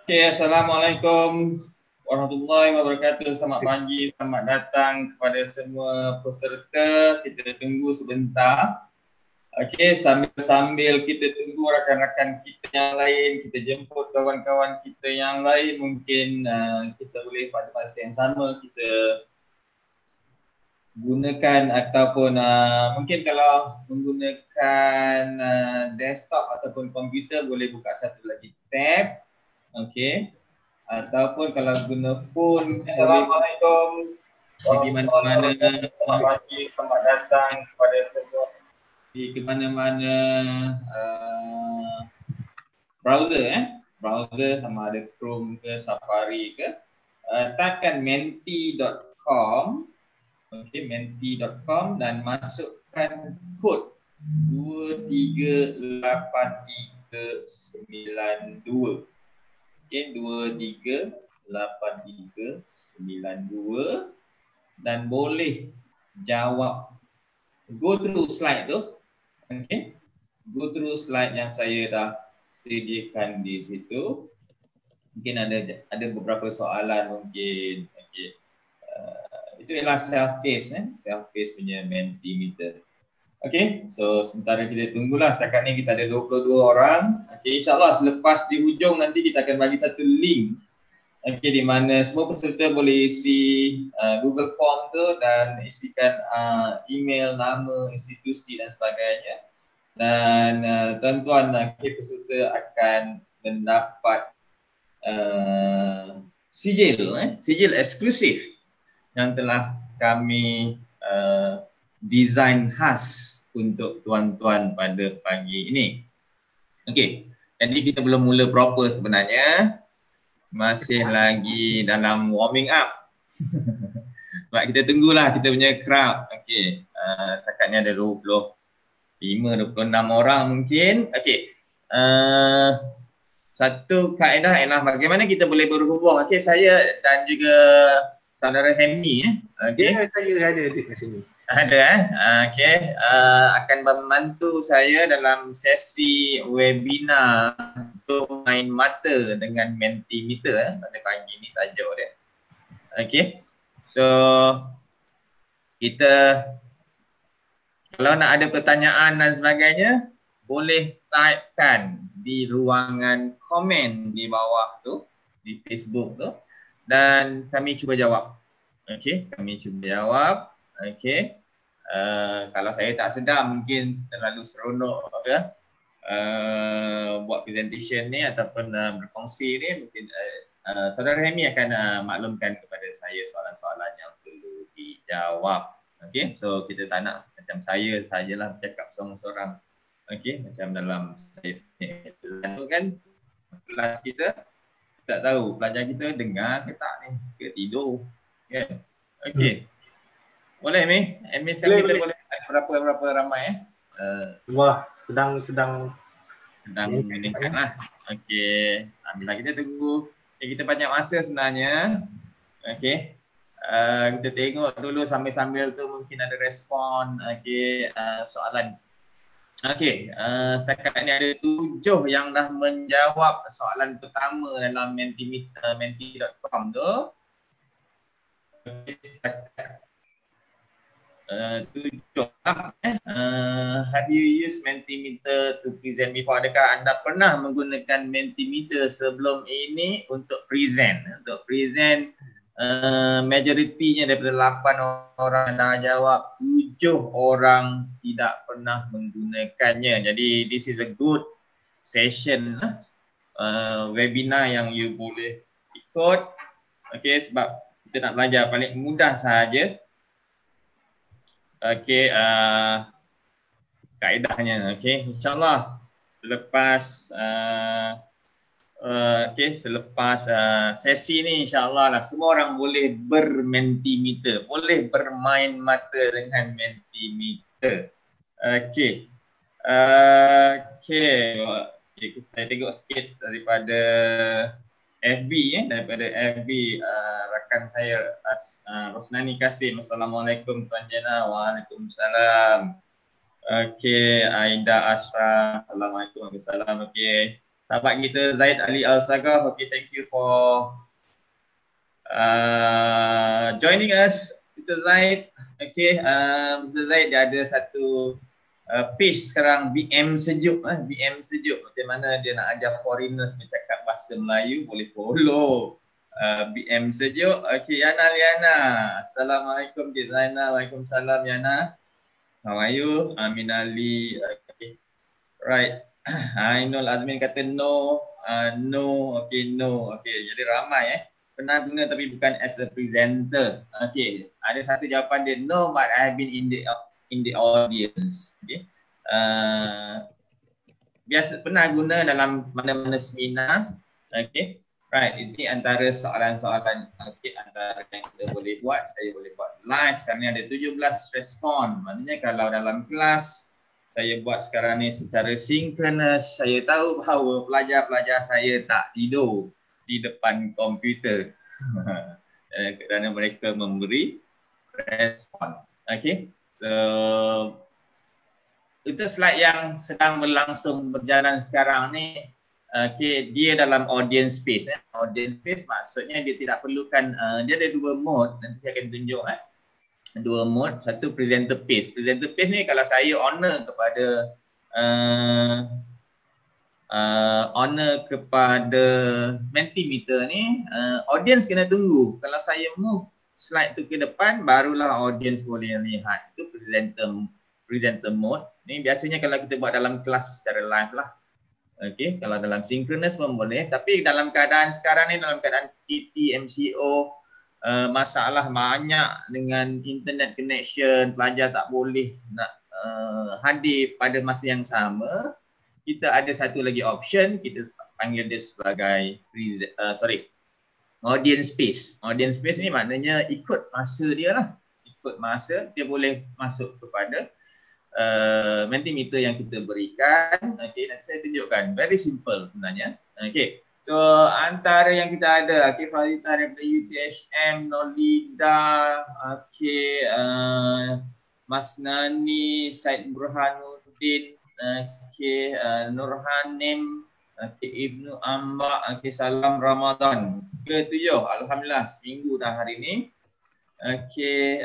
Okay, Assalamualaikum warahmatullahi wabarakatuh. Selamat pagi, selamat datang kepada semua peserta. Kita tunggu sebentar. Okay, sambil kita tunggu rakan-rakan kita yang lain, kita jemput kawan-kawan kita yang lain, mungkin kita boleh pada masa yang sama kita gunakan ataupun mungkin kalau menggunakan desktop ataupun komputer boleh buka satu lagi tab. Okay. Ataupun kalau guna phone, Assalamualaikum di mana-mana, selamat pagi, selamat datang kepada semua di mana-mana browser sama ada Chrome ke Safari ke, tekan menti.com, okay, menti.com dan masukkan kod 238392. Okay, 238392 dan boleh jawab, go through slide tu. Okay, go through slide yang saya dah sediakan di situ. Mungkin ada beberapa soalan mungkin. Okay. Itu ialah self-paced punya Mentimeter. Okay, so sementara kita tunggulah. Setakat ni kita ada 22 orang. Okay, insyaAllah selepas di hujung nanti kita akan bagi satu link, okay, di mana semua peserta boleh isi Google Form tu dan isikan email, nama, institusi dan sebagainya. Dan tuan-tuan, peserta akan mendapat sijil eksklusif yang telah kami design khas untuk tuan-tuan pada pagi ini. Okey, jadi kita belum mula proper sebenarnya. Masih lagi dalam warming up. Sebab kita tunggulah kita punya crowd. Okey, setakat ni ada 25-26 orang mungkin. Okey. Satu kaedah ialah bagaimana kita boleh berhubung. Okey, saya dan juga saudara Hemi okey. Ya, saya ada di sini. Ada okey, akan membantu saya dalam sesi webinar untuk main mata dengan Mentimeter pada pagi ni tajuk dia. Okey. So kita kalau nak ada pertanyaan dan sebagainya boleh typekan di ruangan komen di bawah tu di Facebook tu dan kami cuba jawab. Okey, kami cuba jawab. Okey. Kalau saya tak sedar mungkin terlalu seronok buat presentation ni ataupun berkongsi ni, mungkin saudara Hemi akan maklumkan kepada saya soalan-soalan yang perlu dijawab. Okey, so kita tak nak macam saya sajalah bercakap seorang-seorang. Okey, macam dalam saya tu kan kelas kita tak tahu pelajar kita dengar ke tak ni, ke tidur kan. Okey. Boleh Mi? Admin sekarang kita boleh ada berapa ramai Wah, sedang meningkat lah. Okey, ambillah kita tunggu. Okay, kita banyak masa sebenarnya. Okey. Kita tengok dulu sambil-sambil tu mungkin ada respon. Okey, soalan. Okey, setakat ni ada 7 yang dah menjawab soalan pertama dalam menti.com tu. Have you used Mentimeter to present before? Adakah anda pernah menggunakan Mentimeter sebelum ini untuk present? Untuk present, majoritinya daripada 8 orang dah jawab, 7 orang tidak pernah menggunakannya. Jadi this is a good session, webinar yang you boleh ikut. Okay, sebab kita nak belajar paling mudah sahaja. Okey, kaedahnya. Okey, insyaAllah selepas selepas sesi ni insyaAllah lah semua orang boleh bermentimeter, boleh bermain mata dengan Mentimeter. Okey. Saya tengok sikit daripada FB daripada FB rakan saya Rosnani Kasim. Assalamualaikum Tuan Jena. Waalaikumsalam. Okey, Aida Ashraf. Assalamualaikum warahmatullahi wabarakatuh. Okey. sahabat kita Zaid Ali Al-Sagaf. Okay, thank you for joining us, Mr. Zaid. Okay, Mr. Zaid dia ada satu page sekarang, BM Sejuk. BM Sejuk, macam mana dia nak ajar foreigners bercakap bahasa Melayu, boleh follow BM Sejuk. Okay, Yana Liana. Assalamualaikum Cik Zainal. Waalaikumsalam Yana. How are you? Amin Ali. Okay. Right. Ainul Azmin kata no. No. Okay, no. Okay, jadi ramai pernah guna tapi bukan as a presenter. Okay, ada satu jawapan dia, no but I have been in the audience. Okay. Biasa pernah guna dalam mana-mana seminar. Okay. Right, ini antara soalan-soalan antara yang kita boleh buat. Saya boleh buat live sekarang ni ada 17 respon. Maknanya kalau dalam kelas saya buat sekarang ni secara synchronous, saya tahu bahawa pelajar-pelajar saya tak tidur di depan komputer kerana mereka memberi respon. Okay, so itu slide yang sedang berlangsung berjalan sekarang ni. Okay, dia dalam audience space. Audience space maksudnya dia tidak perlukan, dia ada dua mode, nanti saya akan tunjuk dua mode. Satu presenter pace. Presenter pace ni kalau saya honor kepada Mentimeter ni, audience kena tunggu. Kalau saya move slide tu ke depan, barulah audience boleh lihat. Itu presenter mode. Ni biasanya kalau kita buat dalam kelas secara live lah. Okay, kalau dalam synchronous pun boleh. Tapi dalam keadaan sekarang ni, dalam keadaan TT, MCO, masalah banyak dengan internet connection, pelajar tak boleh nak hadir pada masa yang sama. Kita ada satu lagi option, kita panggil dia sebagai audience space. Audience space ni maknanya ikut masa dia lah. Ikut masa, dia boleh masuk kepada Mentimeter yang kita berikan. Okay, nanti saya tunjukkan. Very simple sebenarnya. Okay, so antara yang kita ada, okay, Farita daripada UTHM, Nolida, okay, Mas Nani, Syed Burhanuddin, okay, Nurhanim, okay, Ibnu Amba, okay, salam Ramadan. Ke-7, Alhamdulillah, seminggu dah hari ni. Okay,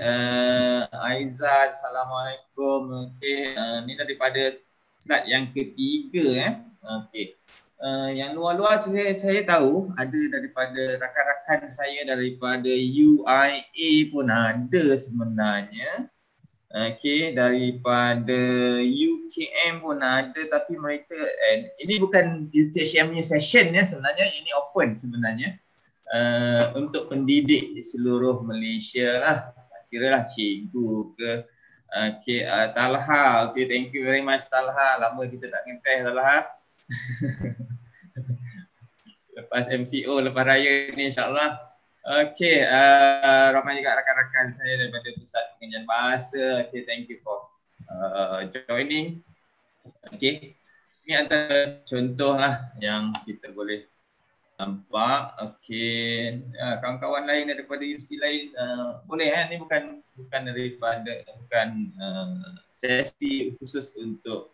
Aizat, Assalamualaikum. Okay, ni daripada slide yang ketiga. Okay, yang luar-luar saya tahu ada daripada rakan-rakan saya daripada UIA pun ada sebenarnya. Okay, daripada UKM pun ada, tapi mereka ini bukan UTHM punya session sebenarnya, ini open sebenarnya. Untuk pendidik di seluruh Malaysia lah. Kira lah cikgu ke. Okay, Talha. Okay, thank you very much Talha. Lama kita tak ngeteh Talha. Lepas MCO, lepas raya ni insyaAllah. Okay, ramai juga rakan-rakan saya daripada Pusat Pengajian Bahasa. Okay, thank you for joining. Okay, ini antara contoh lah yang kita boleh nampak. Okey, kawan-kawan lain daripada universiti lain boleh ni bukan daripada sesi khusus untuk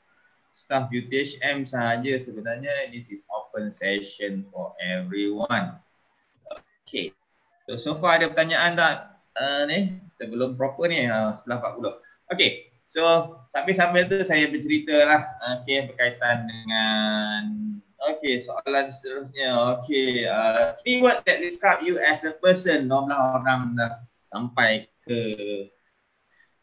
staff UTHM sahaja sebenarnya. This is open session for everyone. Okey, so far ada pertanyaan tak? Ni kita belum proper ni, setelah 40. Okey, so sambil-sambil tu saya bercerita lah, okey, berkaitan dengan soalan seterusnya. Okay, 3 words that describe you as a person. 12 orang dah sampai ke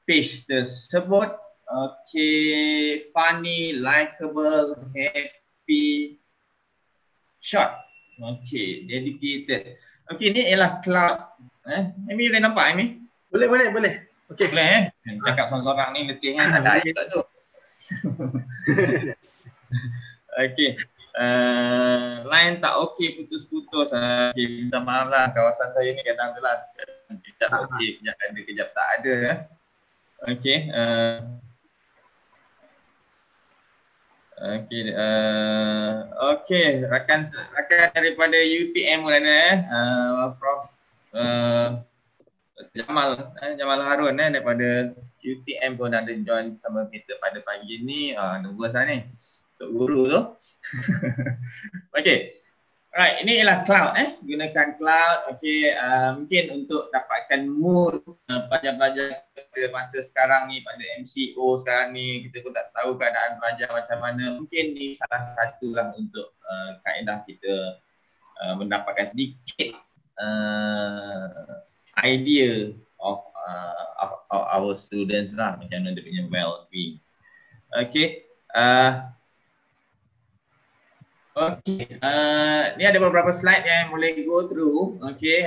page tersebut. Okay, funny, likable, happy, short. Okay, dedicated. Okay, ni ialah cloud. Amy boleh nampak Amy? Boleh. Okay. Boleh cakap seorang-seorang ni letih tak ada air tak tu. Okay. Line tak okey, putus-putus. Okay, minta maaf lah, kawasan saya ni kadang tu lah kejap okey, kejap ada, kejap tak ada. Okay, okay, rakan daripada UTM mana Prof Jamal Harun daripada UTM pun ada join sama kita pada pagi ni. Nervous lah ni. untuk guru tu. Okey. Right, ini ialah cloud gunakan cloud. Okey, mungkin untuk dapatkan mood pelajar-pelajar pada masa sekarang ni, pada MCO sekarang ni, kita pun tak tahu keadaan pelajar macam mana. Mungkin ni salah satu lah untuk kaedah kita mendapatkan sedikit idea of our students lah, macam mana dia punya well-being. Okey. Ni ada beberapa slide yang boleh go through. Okey,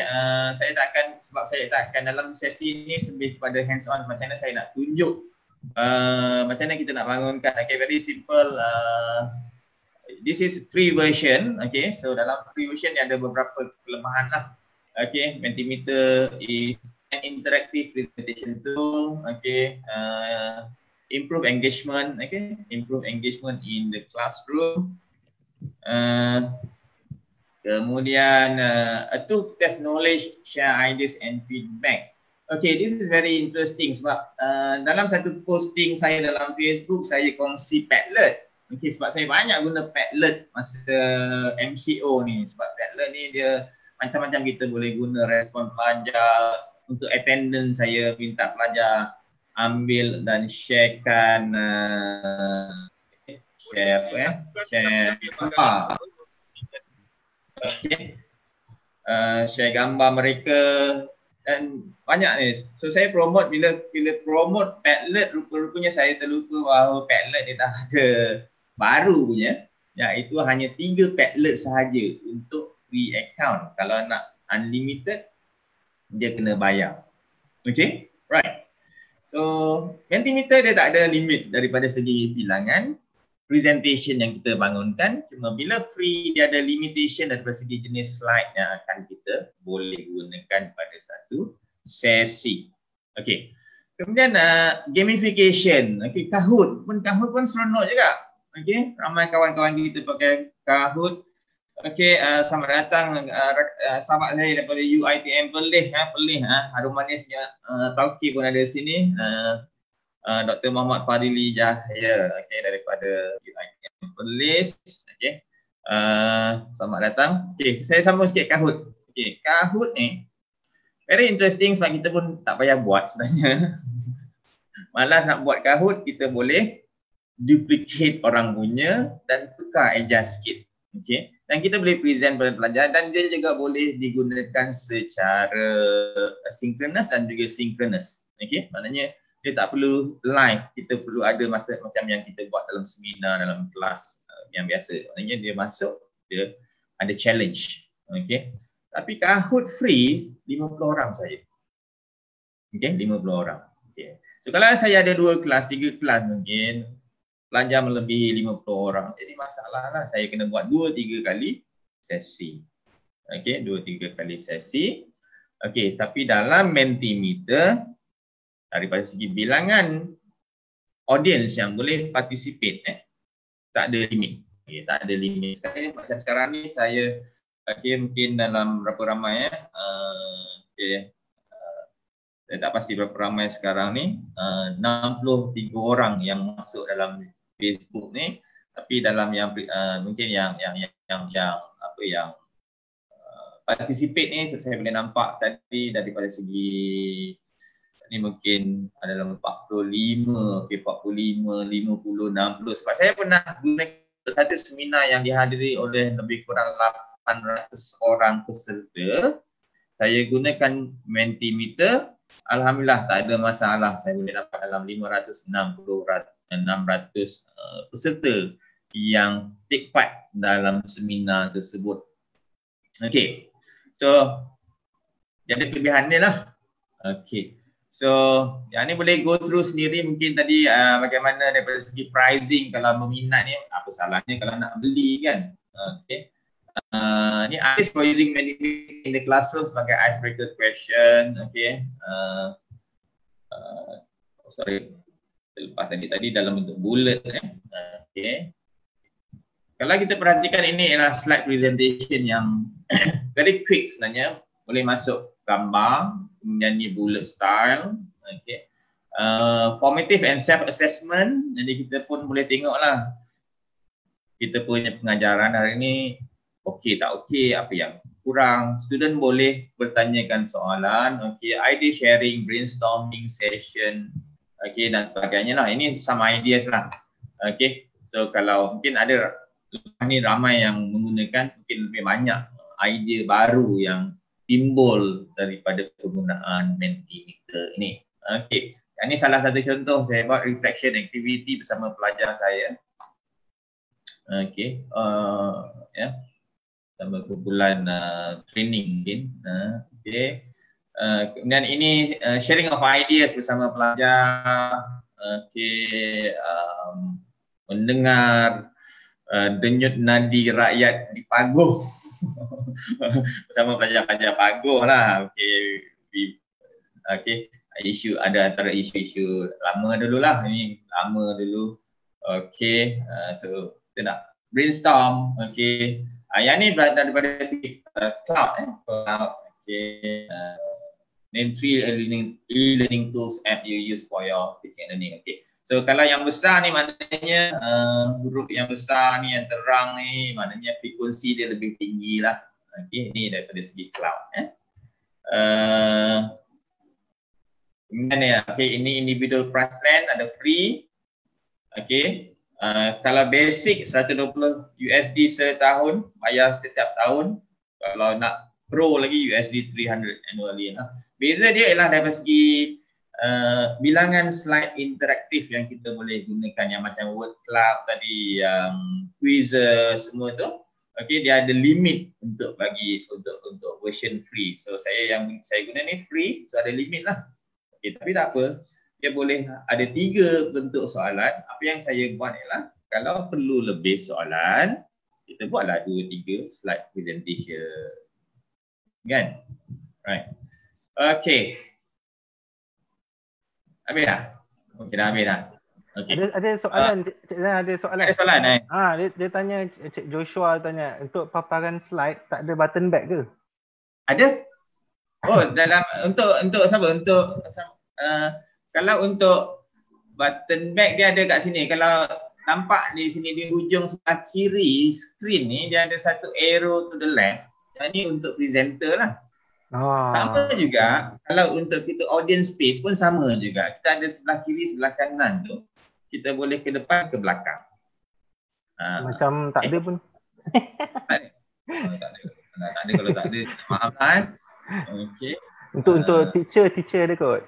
saya tak akan dalam sesi ni lebih kepada hands on, macam mana saya nak tunjuk macam mana kita nak bangunkan. Okey, very simple. This is free version. Okey, so dalam free version ni ada beberapa kelemahan lah. Okey, Mentimeter is an interactive presentation tool. Okey, improve engagement. Okey, improve engagement in the classroom. Kemudian a tool to test knowledge, share ideas and feedback. Okay, this is very interesting sebab dalam satu posting saya dalam Facebook, saya kongsi Padlet. Okay, sebab saya banyak guna Padlet masa MCO ni. Sebab Padlet ni dia macam-macam, kita boleh guna respon pelajar. Untuk attendance saya minta pelajar ambil dan sharekan share gambar. Okay. Share gambar mereka dan banyak ni. So saya promote, bila promote Padlet, rupa-rupanya saya terlupa bahawa Padlet dia dah ada baru punya. Ya, itu hanya 3 Padlet sahaja untuk free account. Kalau nak unlimited, dia kena bayar. Okay, right. So Mentimeter dia tak ada limit daripada segi bilangan presentation yang kita bangunkan. Cuma bila free, dia ada limitation daripada segi jenis slide yang akan kita boleh gunakan pada satu sesi. Okey. Kemudian gamification. Okey, Kahoot pun seronok juga. Okey, ramai kawan-kawan kita pakai Kahoot. Okey, selamat datang sahabat saya daripada UiTM Perlis. Harum manisnya Tauqi pun ada di sini. Dr. Muhammad Fadili Jahya, okay, daripada UiTM Perlis. Okay. Selamat datang. Okay, saya sambung sikit Kahoot. Okay, Kahoot ni very interesting sebab kita pun tak payah buat sebenarnya. Malas nak buat Kahoot, kita boleh duplicate orang punya dan tukar adjust sikit. Okay. Dan kita boleh present pada pelajar, dan dia juga boleh digunakan secara synchronous dan juga synchronous. Okay, maknanya dia tak perlu live, kita perlu ada masa macam yang kita buat dalam seminar, dalam kelas yang biasa. Maknanya dia masuk, dia ada challenge. Okay. Tapi Kahoot free, 50 orang saja. Okay, 50 orang. Okay. So kalau saya ada 2 kelas, 3 kelas mungkin, pelajar melebihi 50 orang. Jadi masalah lah, saya kena buat 2-3 kali sesi. Okay, 2-3 kali sesi. Okay, tapi dalam Mentimeter, daripada segi bilangan audience yang boleh participate, tak ada limit. Okay, tak ada limit. Sekarang macam sekarang ni saya mungkin dalam berapa ramai saya tak pasti berapa ramai sekarang ni, 63 orang yang masuk dalam Facebook ni. Tapi dalam yang mungkin yang participate ni, saya boleh nampak tadi daripada segi ni mungkin ada dalam 45, okay, 45, 50, 60. Sebab saya pernah guna satu seminar yang dihadiri oleh lebih kurang 800 orang peserta. Saya gunakan Mentimeter, alhamdulillah tak ada masalah. Saya boleh dapat dalam 600 peserta yang take part dalam seminar tersebut. Okay, so dia ada kelebihan dia lah. Okay. So, yang ni boleh go through sendiri. Mungkin tadi bagaimana daripada segi pricing, kalau meminat ni, apa salahnya kalau nak beli kan. Okay. Ni artist for using Mentimeter in the classroom sebagai icebreaker question. Okay. Sorry, terlepas tadi dalam bentuk bullet. Okay. Kalau kita perhatikan, ini adalah slide presentation yang very quick sebenarnya. Boleh masuk gambar, kemudian ni bullet style. Okay. Formative and self-assessment. Jadi kita pun boleh tengoklah kita punya pengajaran hari ini okey tak okey, apa yang kurang. Student boleh bertanyakan soalan, okey, idea sharing, brainstorming session, okey, dan sebagainya lah. Ini some ideas lah. Okey, so kalau mungkin ada lepas ni ramai yang menggunakan, mungkin lebih banyak idea baru yang timbul daripada penggunaan Mentimeter ini. Okey, ini salah satu contoh saya buat reflection activity bersama pelajar saya. Okey, ya, sama kumpulan training mungkin. Okey, kemudian ini sharing of ideas bersama pelajar. Okey, mendengar denyut nadi rakyat di Paguh bersama pelajar-pelajar Paguh lah. Okey, okey, isu ada antara isu-isu lama dulu lah, ini lama dulu. Okey, so kita nak brainstorm. Okey, yang ni daripada segi cloud, cloud. Okey, name 3 e-learning tools app you use for your teaching and learning. Okey, so kalau yang besar ni maknanya huruf yang besar ni, yang terang ni, maknanya frekuensi dia lebih tinggi lah. Okey, ni daripada segi cloud. Kemudian ya, okey, ini individual price plan, ada free. Okey, kalau basic 120 USD setahun, bayar setiap tahun. Kalau nak pro lagi USD 300 annually lah. Beza dia ialah dari segi bilangan slide interaktif yang kita boleh gunakan, yang macam word cloud tadi, yang quizzes semua tu. Okey, dia ada limit untuk bagi untuk version free. So saya guna ni free, so ada limit lah. Okey, tapi tak apa. Dia boleh ada 3 bentuk soalan. Apa yang saya buat ialah kalau perlu lebih soalan, kita buatlah 2-3 slide presentation. Kan? Right. Okey. Habis dah? Okey, dah habis dah. Okay. Ada soalan, ada soalan. Ada soalan dia tanya, Cik Joshua tanya, untuk paparan slide tak ada button back ke? Ada. Oh, dalam untuk siapa? Untuk kalau untuk button back dia ada kat sini. Kalau nampak di sini di hujung sebelah kiri screen ni, dia ada satu arrow to the left. Yang ni untuk presenter lah. Sama juga kalau untuk kita audience space pun sama juga. Kita ada sebelah kiri, sebelah kanan tu. Kita boleh ke depan, ke belakang. Macam tak ada pun. Tak ada. Tak ada kalau tak ada. Maaf kan. Okey. Untuk teacher ada kot.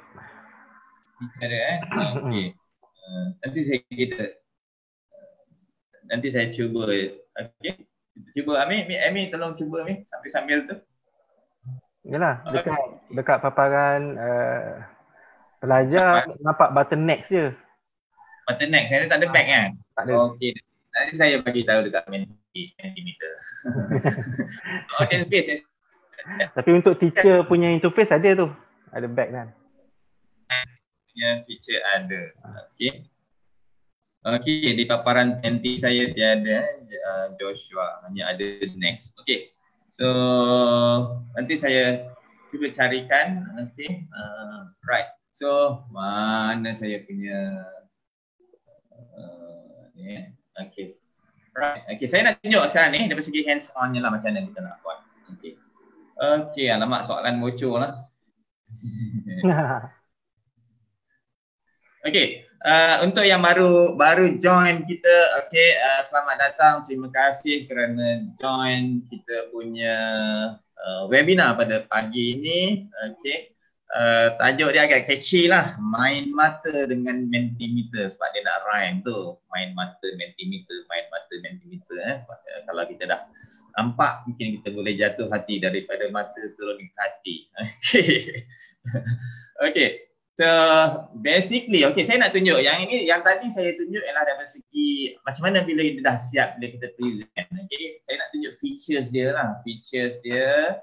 Teacher ada okey. Nanti saya cuba. Okey. Cuba Ami tolong cuba Ami sambil tu. Yalah, dekat paparan pelajar nampak button next je. Button next, saya tak ada back kan? Tak ada. Okey. Nanti saya bagi tahu dekat Mentimeter. Audience space. Tapi untuk teacher punya interface ada tu. Ada back kan. Punya feature ada. Okey. Okey, di paparan Menti saya tiada Joshua, hanya ada next. Okey. So nanti saya cuba carikan. Okey. Right. So mana saya punya ni. Okey. Right. Okey, saya nak tunjuk sekarang ni dari segi hands on je lah macam mana kita nak buat. Okey. Okey, alamak soalan bocor lah. Okey, untuk yang baru join kita, okey, selamat datang. Terima kasih kerana join kita punya webinar pada pagi ini. Okey, tajuk dia agak catchy lah, main mata dengan Mentimeter, sebab dia nak rhyme tu, main mata Mentimeter, main mata Mentimeter. Kalau kita dah nampak, mungkin kita boleh jatuh hati daripada mata turun ke hati. Okey. Okey. So basically, okay, saya nak tunjuk yang ini, yang tadi saya tunjuk ialah dari segi macam mana bila dia dah siap bila kita present. Okay, saya nak tunjuk features dia lah, features dia.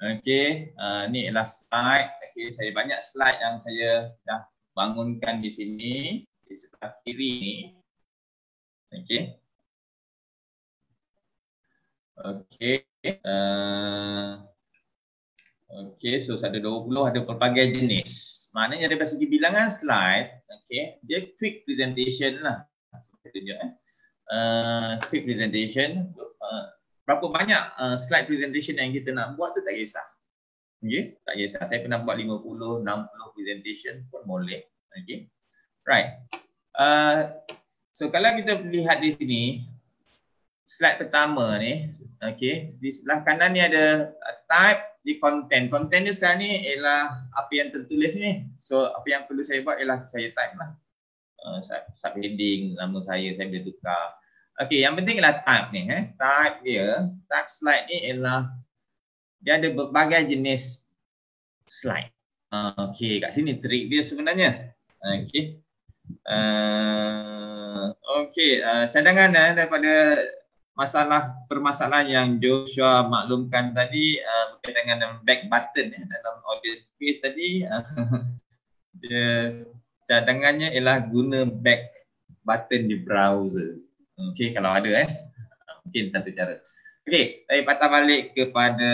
Okay, ni ialah slide. Okay, saya banyak slide yang saya dah bangunkan di sini di sebelah kiri ni. Okay. Okay. Okay, so ada 20, ada pelbagai jenis. Maknanya dari segi bilangan slide, okay, dia quick presentation lah. Saya tunjuk quick presentation. Berapa banyak slide presentation yang kita nak buat tu tak kisah. Okay, tak kisah. Saya pernah buat 50, 60 presentation pun boleh. Okay, right. So kalau kita lihat di sini, slide pertama ni, okay, di sebelah kanan ni ada type di content. Content ni sekarang ni ialah apa yang tertulis ni. So apa yang perlu saya buat ialah saya type lah. Subheading, nama saya boleh tukar. Okay, yang penting ialah type ni. Type dia, type slide ni ialah dia ada berbagai jenis slide. Okay, kat sini trik dia sebenarnya. Okay. Cadangan daripada permasalahan yang Joshua maklumkan tadi berkaitan dengan back button dalam audio space tadi. Dia cadangannya ialah guna back button di browser. Okey, kalau ada mungkin satu cara. Okey, saya patah balik kepada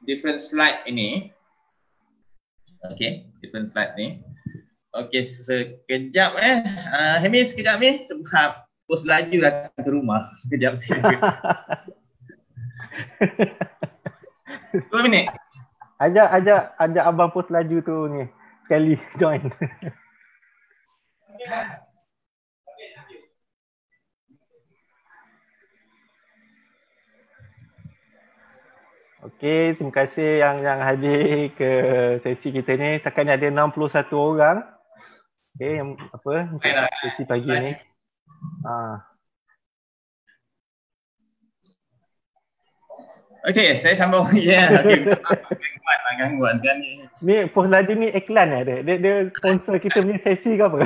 different slide ini. Okey, different slide ni. Okey, sekejap Hamis, sekejap ni sebab bos laju datang ke rumah. Sekejap saya. 2 minit. Ajak abang post laju tu ni sekali join. Okey, terima kasih yang hadir ke sesi kita ni. Setakat ni ada 61 orang. Okey, yang apa untuk sesi pagi ni. Okey, saya sambung. Ya, okey. Gangguan sekarang ni. Ni post laju ni iklan dia sponsor kita punya sesi ke apa?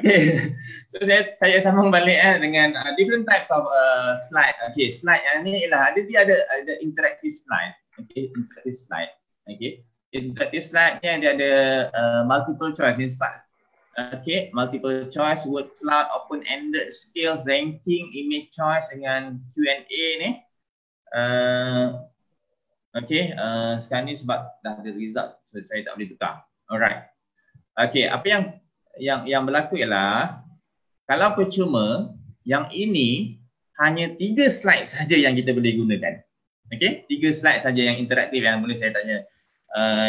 Okay, so saya sambung balik dengan different types of slide. Okay, slide yang ni ialah dia ada interactive slide. Okay, interactive slide. Okay, interactive slide ni dia ada multiple choice ni sebab. Okay, multiple choice, word cloud, open-ended, skills, ranking, image choice dengan Q&A ni. Okay, sekarang ni sebab dah ada result, so saya tak boleh tukar. Alright. Okay, apa yang berlaku ialah kalau percuma, yang ini hanya 3 slide saja yang kita boleh gunakan. Okay, 3 slide saja yang interaktif yang boleh saya tanya.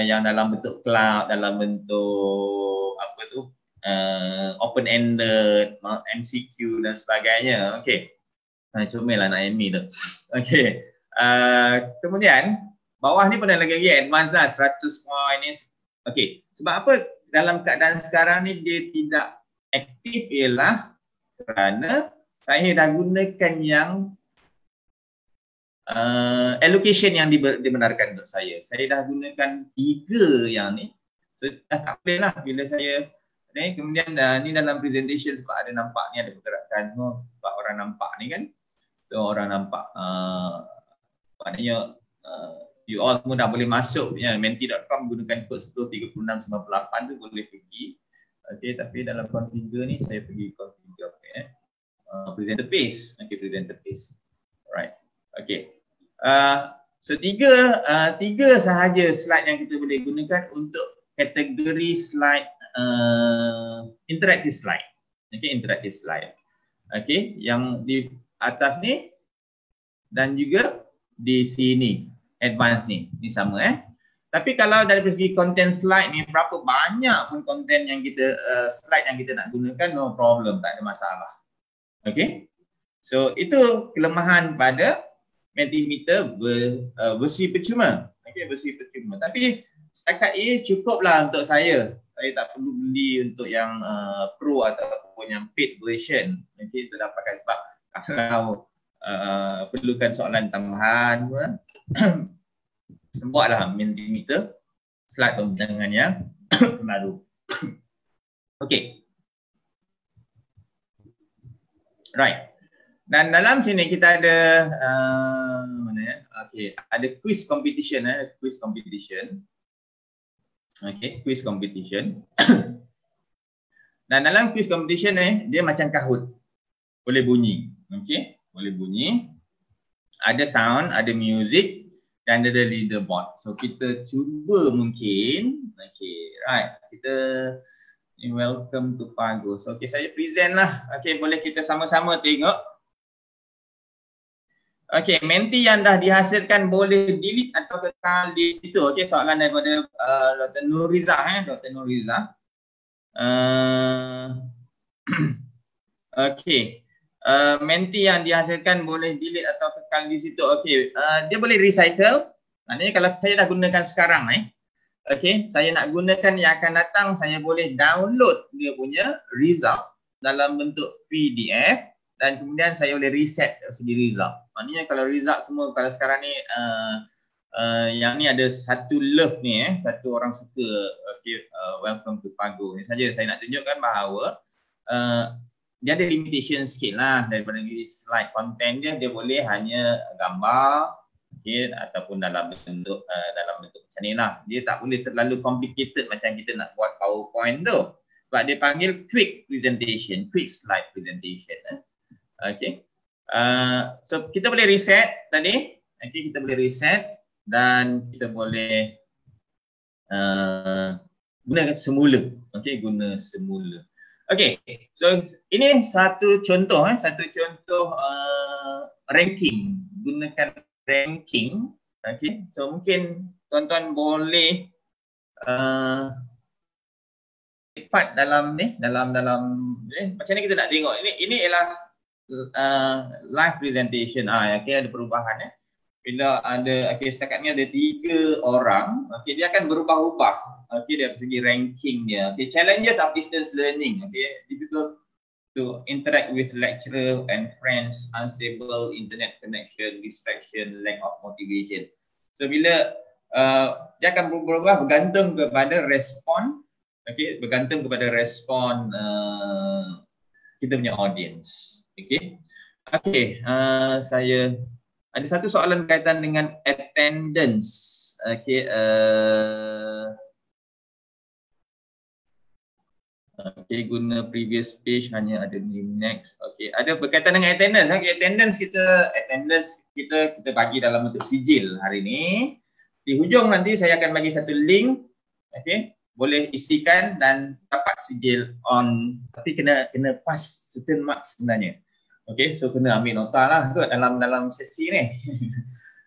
Yang dalam bentuk cloud, dalam bentuk apa tu? Open-ended, MCQ dan sebagainya. Okay. Comel lah nak ME tu. Okay. Kemudian, bawah ni pun ada lagi advanced lah, 100 point ni. Okay. Sebab apa dalam keadaan sekarang ni dia tidak aktif ialah kerana saya dah gunakan yang allocation yang dibenarkan untuk saya. Saya dah gunakan 3 yang ni. So dah tak boleh lah bila saya ni. Kemudian ni dalam presentation sebab ada nampak ni ada pergerakan semua. Sebab orang nampak ni kan. So orang nampak maknanya you all semua dah boleh masuk ya, menti.com gunakan kod 103698 tu boleh pergi. Okay, tapi dalam configure ni saya pergi configure presenter page. Okay, presenter page. Alright. Okay. So tiga sahaja slide yang kita boleh gunakan untuk kategori slide interactive slide. Okay, interactive slide. Okay, yang di atas ni dan juga di sini advance ni sama Tapi kalau dari segi content slide ni berapa banyak pun content yang kita slide yang kita nak gunakan, no problem, tak ada masalah. Okay, so itu kelemahan pada Mentimeter versi percuma. Okay, versi percuma. Tapi setakat ini cukuplah untuk saya. Saya tak perlu beli untuk yang pro ataupun yang paid version. Okay, itu dapatkan sebab kalau perlukan soalan tambahan buatlah Mentimeter slide pembentangan yang baru. Okay. Right. Dan dalam sini kita ada okay, ada quiz competition quiz competition. Okay, quiz competition. Dan dalam quiz competition dia macam Kahoot. Boleh bunyi. Okay, boleh bunyi. Ada sound, ada music dan ada leaderboard. So kita cuba mungkin, okay, right, kita welcome to Pago. So okay, saya present lah. Okay, boleh kita sama-sama tengok. Okay, menti yang dah dihasilkan boleh delete atau kekal di situ. Okay, soalan daripada Dr. Nuriza, Dr. Nuriza. Okay, menti yang dihasilkan boleh delete atau kekal di situ. Okay, dia boleh recycle. Maknanya kalau saya dah gunakan sekarang okay, saya nak gunakan yang akan datang, saya boleh download dia punya result dalam bentuk PDF dan kemudian saya boleh reset dari segi result. Maknanya kalau result semua, kalau sekarang ni yang ni ada satu love ni, satu orang suka, okay, welcome to Pago ni saja. Saya nak tunjukkan bahawa dia ada limitation sikit lah daripada slide content dia boleh hanya gambar, okay, ataupun dalam bentuk macam ni lah. Dia tak boleh terlalu complicated macam kita nak buat PowerPoint tu. Sebab dia panggil quick presentation, quick slide presentation. Okay. So kita boleh reset tadi. Okay, kita boleh reset dan kita boleh guna semula. Okay, guna semula. Okay, so ini satu contoh, ranking. Gunakan ranking. Okay, so mungkin tuan-tuan boleh cepat dalam ni, dalam macam ni kita nak tengok. Ini ialah live presentation. Okay, ada perubahan. Bila ada, okay, setakat ni ada 3 orang, okay, dia akan berubah-ubah, okay, dari segi ranking dia. Okay, challenges of distance learning, okay, difficult to interact with lecturer and friends, unstable internet connection, distraction, lack of motivation. So bila dia akan berubah bergantung kepada respon, okay, bergantung kepada respon kita punya audience, okay. Okay, saya ada satu soalan berkaitan dengan attendance. Okay, okay, guna previous page hanya ada di next. Okay, ada berkaitan dengan attendance. Okay, attendance kita bagi dalam bentuk sijil hari ini. Di hujung nanti saya akan bagi satu link. Okay, boleh isikan dan dapat sijil on. Tapi kena pass certain marks sebenarnya. Okay, so kena ambil nota lah kot dalam sesi ni.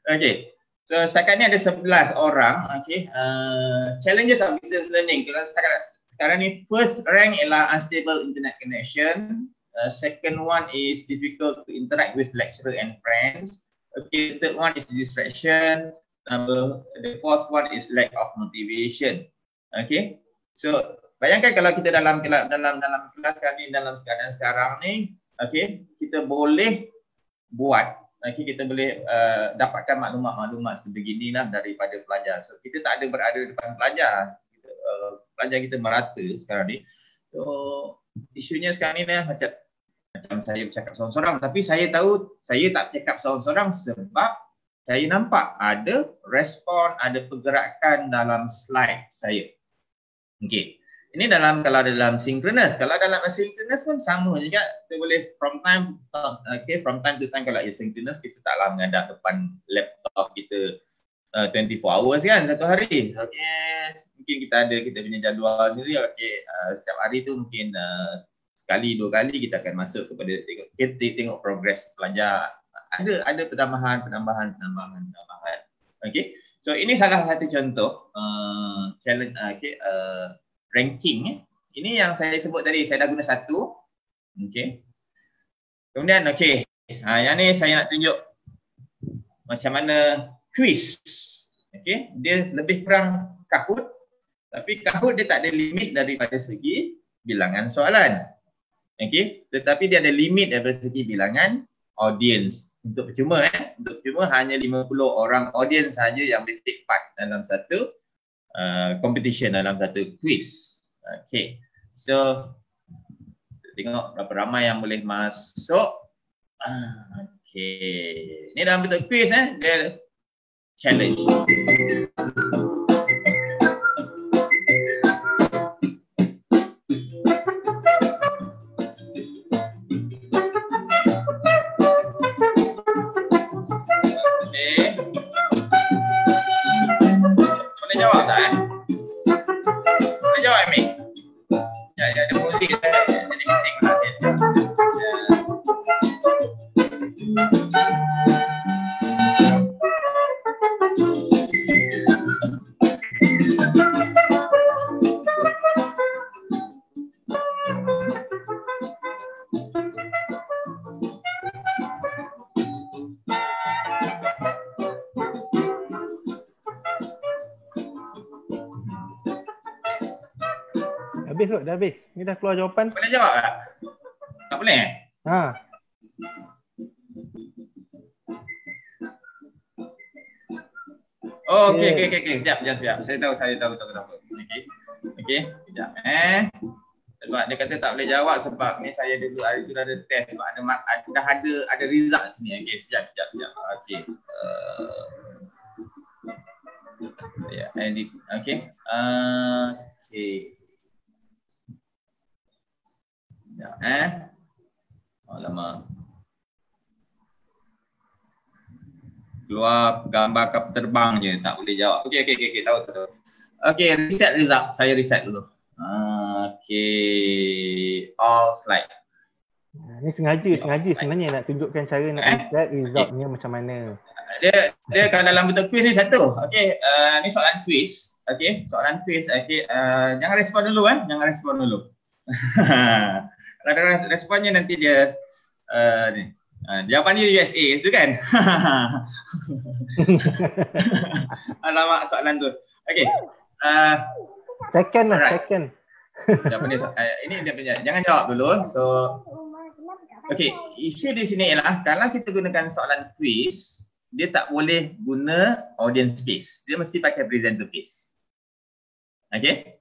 Okay, so setakat ni ada 11 orang. Okay, challenges of distance learning. Kalau sekarang ni first rank ialah unstable internet connection. Second one is difficult to interact with lecturer and friends. Okay, third one is distraction. The fourth one is lack of motivation. Okay, so bayangkan kalau kita dalam kelas sekarang ni, dalam keadaan sekarang ni, okay, kita boleh buat, okay, kita boleh dapatkan maklumat-maklumat sebeginilah daripada pelajar. So kita tak ada berada di depan pelajar, pelajar kita merata sekarang ni. So isunya sekarang ni macam saya bercakap seorang-seorang, tapi saya tahu saya tak cakap seorang-seorang sebab saya nampak ada respon, ada pergerakan dalam slide saya. Okay. Ini kalau dalam synchronous. Kalau dalam asynchronous pun sama juga. Kita boleh from time to time. Kalau asynchronous kita taklah menghadap depan laptop kita 24 hours kan, satu hari. Okay. Mungkin kita punya jadual sendiri. Okay. Setiap hari tu mungkin sekali, 2 kali kita akan masuk kepada tengok progress pelajar. Ada penambahan. Okay. So ini salah satu contoh challenge, ranking. Ini yang saya sebut tadi, saya dah guna satu. Okey. Kemudian yang ni saya nak tunjuk macam mana quiz. Okey, dia lebih kurang Kahoot, tapi Kahoot dia tak ada limit daripada segi bilangan soalan. Okey, tetapi dia ada limit daripada segi bilangan audience. Untuk percuma untuk percuma hanya 50 orang audience saja yang boleh take part dalam satu competition, dalam satu quiz. Okay, so tengok berapa ramai yang boleh masuk. Okay, ni dalam bentuk quiz dia challenge. habis kot, dah habis. Ni dah keluar jawapan. Boleh jawab tak? Tak boleh? Ha. Oh, okey. Siap. Saya tahu kenapa. Okey. Sekejap sebab dia kata tak boleh jawab sebab ni saya dulu hari tu dah ada test sebab ada result sini. Okey, sekejap. Okey. Ya, edit. Okey. Okey. Ya, alamak. Keluar gambar kapal terbang je, tak boleh jawab. Okey, tahu. Okey, reset result. Saya reset dulu. Okey, all slide. Ni sengaja sebenarnya nak tunjukkan cara nak reset resultnya macam mana. Dia kalau dalam bentuk quiz ni satu. Okey, ni soalan quiz. Okey, Okey, jangan respon dulu jangan respon dulu. Kalau ada responnya nanti dia ni. Jawapan dia USA itu kan? Alamak soalan tu. Okey. Second. Jawapan dia, ini dia punya. Jangan jawab dulu. So okey, isu di sini ialah kalau kita gunakan soalan quiz, dia tak boleh guna audience space. Dia mesti pakai presenter space. Okey?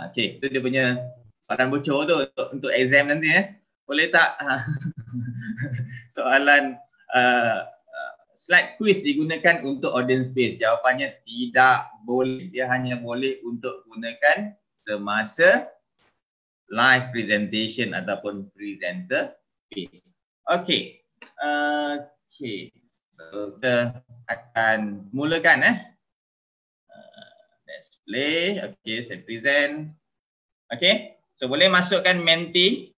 Okey, itu dia punya soalan bocor tu untuk exam nanti Boleh tak soalan slide quiz digunakan untuk audience space? Jawapannya tidak boleh. Dia hanya boleh untuk gunakan semasa live presentation ataupun presenter space. Okey. So kita akan mulakan let's play. Okey, saya present. Okey. So boleh masukkan Menti.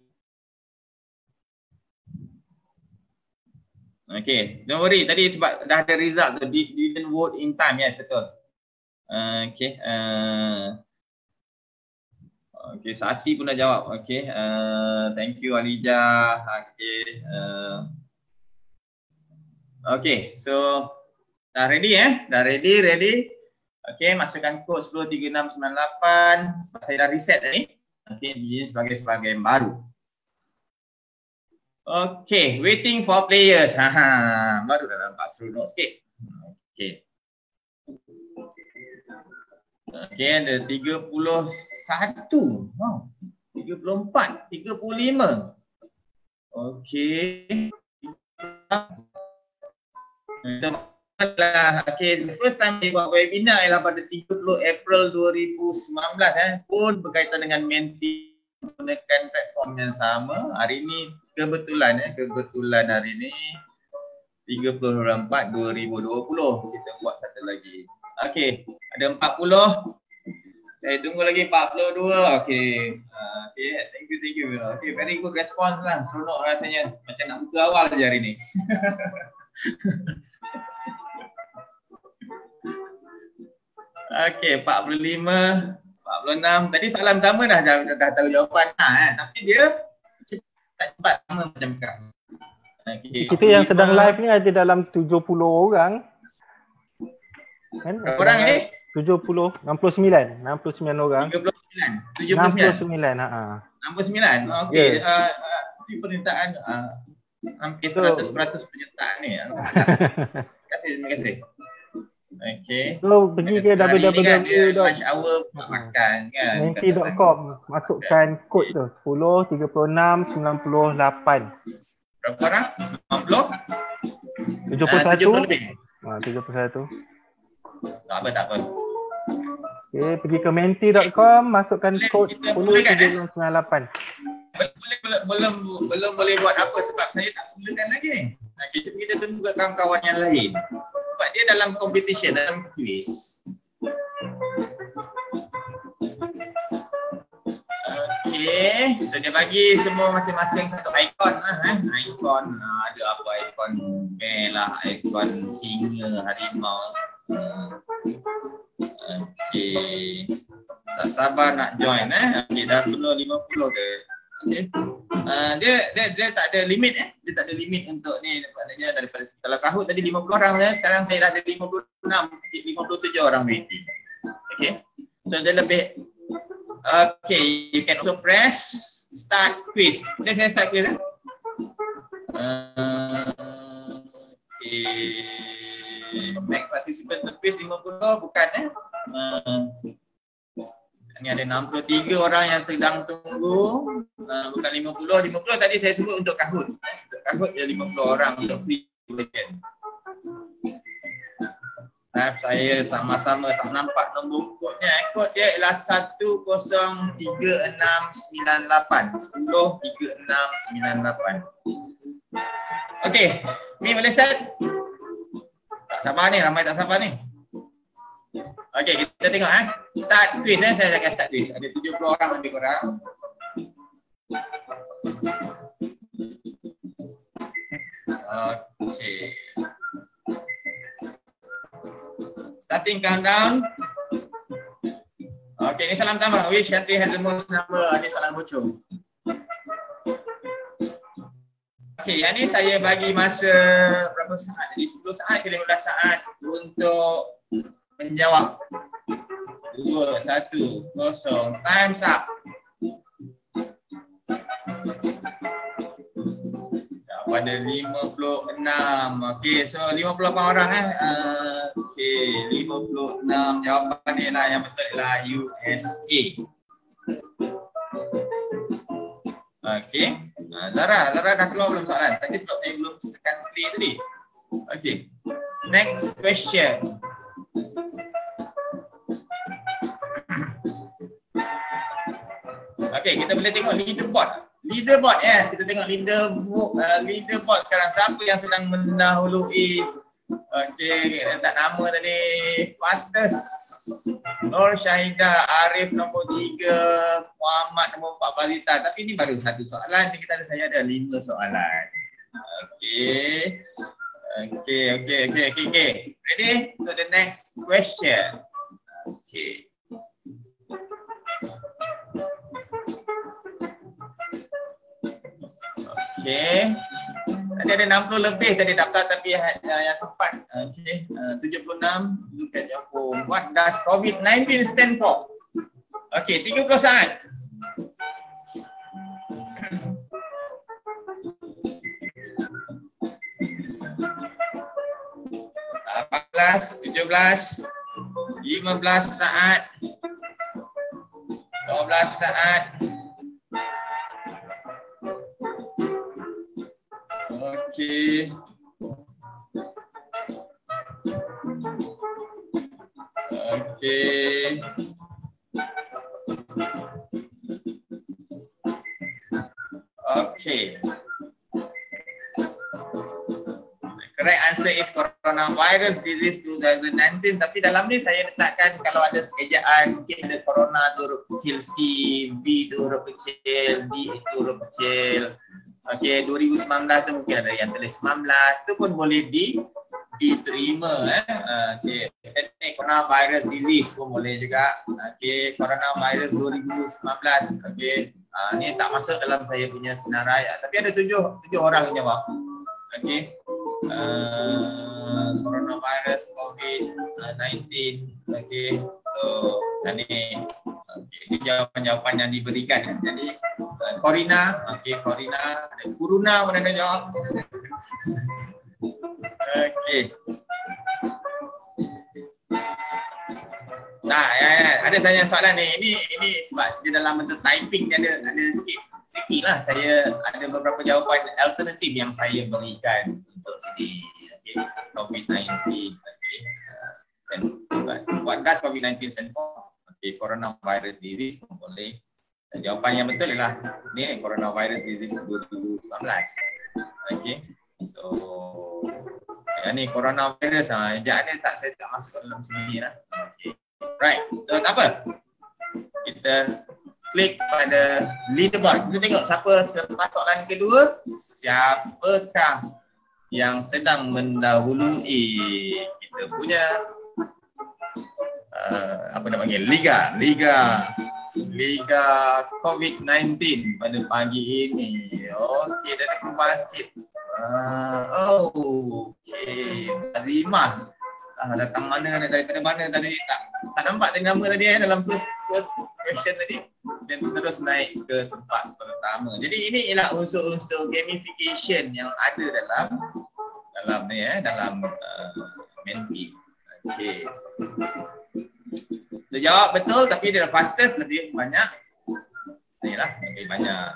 Okay, don't worry. Tadi sebab dah ada result tu, didn't vote in time. Yes, betul. Okay. Okay, Sasi pun dah jawab. Okay. Thank you Alija. Okay. Okay, so dah ready Dah ready. Okay, masukkan kod 103698. Sebab saya dah reset tadi. Okay, ini sebagai yang baru. Okay, waiting for players. Baru dah nampak seronok sikit. Okay. Okay, ada 31. Wow. 34, 35. Okay. Okay, the first time saya buat webinar ialah pada 30 April 2019 pun berkaitan dengan Menti, menggunakan platform yang sama. Hari ini kebetulan hari ini 30/4/2020 kita buat satu lagi. Okey, ada 40. Saya tunggu lagi 42. Okey. Thank you. Okey, very good response lah. Seronok rasanya. Macam nak buka awal je hari ni. Okey, 45, 46. Tadi soalan pertama dah tahu jawapan tapi dia cepat sama macam kan. Okay. Kita yang sedang live ni ada dalam 70 orang. Kan? Berapa orang ni? 69 orang. 39. 69. 69. Okey. Ini pernyataan hampir 100% penyertaan ni. Terima kasih. Okey. So pergi ke www. Lunch hour makan kan. Menti.com. Masukkan kod tu 10 36 98. Berapa orang? 50? 71. 71. Tak apa. Okey, pergi ke menti.com, masukkan kod 10 36 98. Belum boleh buat apa sebab saya tak mulakan lagi. Kita tunggu kat kawan-kawan yang lain. Sebab dia dalam competition, dalam quiz. Okey, so dia bagi semua masing-masing satu ikon lah. Ikon, ada apa ikon merah, ikon singa, harimau. Okey. Tak sabar nak join Okey, dah penuh 50 ke? Okey. Dia tak ada limit Dia tak ada limit untuk ni, maknanya daripada kalau Kahoot tadi 50 orang sekarang saya dah ada 57 orang waiting. Okey. So dia lebih Okay, you can also press start quiz. Boleh saya start quiz? Okay. Make participant to quiz 50 bukan Ini ada 63 orang yang sedang tunggu. Bukan 50. 50 tadi saya sebut untuk Kahoot. Untuk Kahoot ya 50 orang untuk free version. Saya sama-sama tak nampak nombor kodnya. Kod dia ialah 103698. 103698. Okey, ni boleh start? Tak sabar ni, ramai tak sabar ni. Okey, kita tengok Start quiz saya akan start quiz. Ada 70 orang lebih kurang. Okey. Starting countdown. Okey, ni salam pertama. Which country has the most number? Ini salam bocor. Okey, yang ni saya bagi masa berapa saat? Jadi 10 saat ke 15 saat untuk menjawab. 2, 1, 0. Time's up. Pada 56. Okey, so 58 orang Okey, 56. Jawapan dia lah yang betul ialah USA. Okey. Zara dah keluar belum soalan? Tadi sebab saya belum tekan play tadi. Okey. Next question. Okey, kita boleh tengok leaderboard. Leaderboard, yes. Kita tengok leaderboard sekarang. Siapa yang sedang mendahului? Okey, letak nama tadi. Fastest. Nur Syahidah, Arif nombor 3, Muhammad nombor 4, Bazita. Tapi ini baru satu soalan. Jadi saya ada 5 soalan. Okey. Okey. Ready? So the next question. Okey. Okey. Tadi ada 60 lebih tadi daftar tapi yang sempat. Okey. 76. Look at your phone. What does COVID-19 stand for? Okey, 30 saat. 18, 17, 15 saat. 12 saat. Okey. Okey. Okey. Correct answer is coronavirus disease 2019. Tapi dalam ni saya letakkan kalau ada sekejaan mungkin ada corona tu huruf kecil C, V tu huruf kecil, D itu huruf kecil. Okey, 2019 tu mungkin ada yang tulis 19 tu pun boleh diterima Okey, coronavirus disease pun boleh juga. Okey, coronavirus 2019. Okey, ni tak masuk dalam saya punya senarai tapi ada 7 orang yang jawab. Okey. Coronavirus COVID-19. Okey. So, tadi ini jawapan-jawapan yang diberikan. Jadi Corina, okey Corina, ada Corona mana ada jawab. Okey. Nah, ada saya soalan ni. Ini sebab dia dalam bentuk typing dia ada sikit tricky lah. Saya ada beberapa jawapan alternatif yang saya berikan untuk ini. Okey, COVID-19. Okey. What does COVID-19 stand for? Okey, coronavirus disease pun boleh. Dan jawapan yang betul ialah ni coronavirus disease 2019. Okey. So yang ni coronavirus ejaan ni saya tak masuk dalam sini lah. Okey. Right. So tak apa. Kita klik pada leaderboard. Kita tengok siapa selepas soalan kedua, siapakah yang sedang mendahului kita punya apa nak panggil Liga COVID-19 pada pagi ini. Okey, dah ada perubahan sikit. Okey, Azimah. Datang mana, daripada mana tadi? Tak nampak tadi nama tadi dalam first question tadi. dan terus naik ke tempat pertama. Jadi ini ialah unsur-unsur gamification yang ada dalam Menti. Okey. So, jawab betul tapi dia fastest lebih banyak. Inilah lebih banyak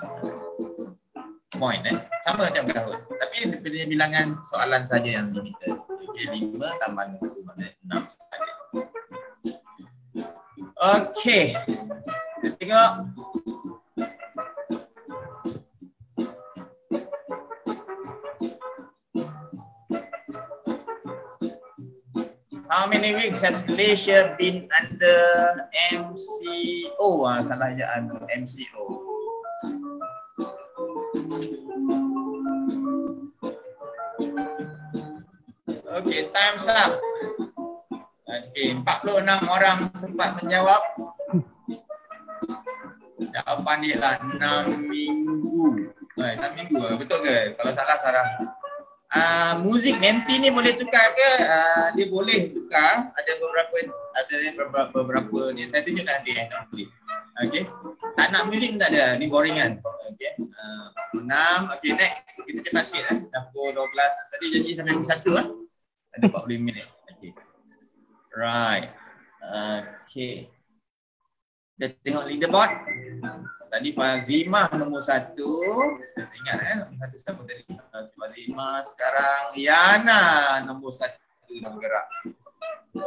point sama macam Kahoot. Tapi dia bilangan soalan saja yang limited. Okey, 5 tambah 1 maknanya 6 saja. Okey. Kita tengok. How many weeks has Malaysia been under MCO? Salah ejaan MCO. Okay, time's up. Okay, 46 orang sempat menjawab. Jawapan dia lah 6 minggu. 6 minggu, betul ke? Kalau salah, salah. Muzik Menti ni boleh tukar ke? Dia boleh tukar. Ada beberapa ni. Saya tunjukkan nanti boleh. Okey. Tak nak muzik tak ada. Ni boring kan. Okey. 6. Okey, next. Kita cepat sikit Dah pukul 12. Tadi janji sampai pukul 1 Ada 40 minit. Okey. Right. Okey. Kita tengok leaderboard. Tadi Fazimah nombor 1. Saya ingat nombor 1 siapa tadi? Fazimah. Sekarang Yana nombor 1 dah bergerak.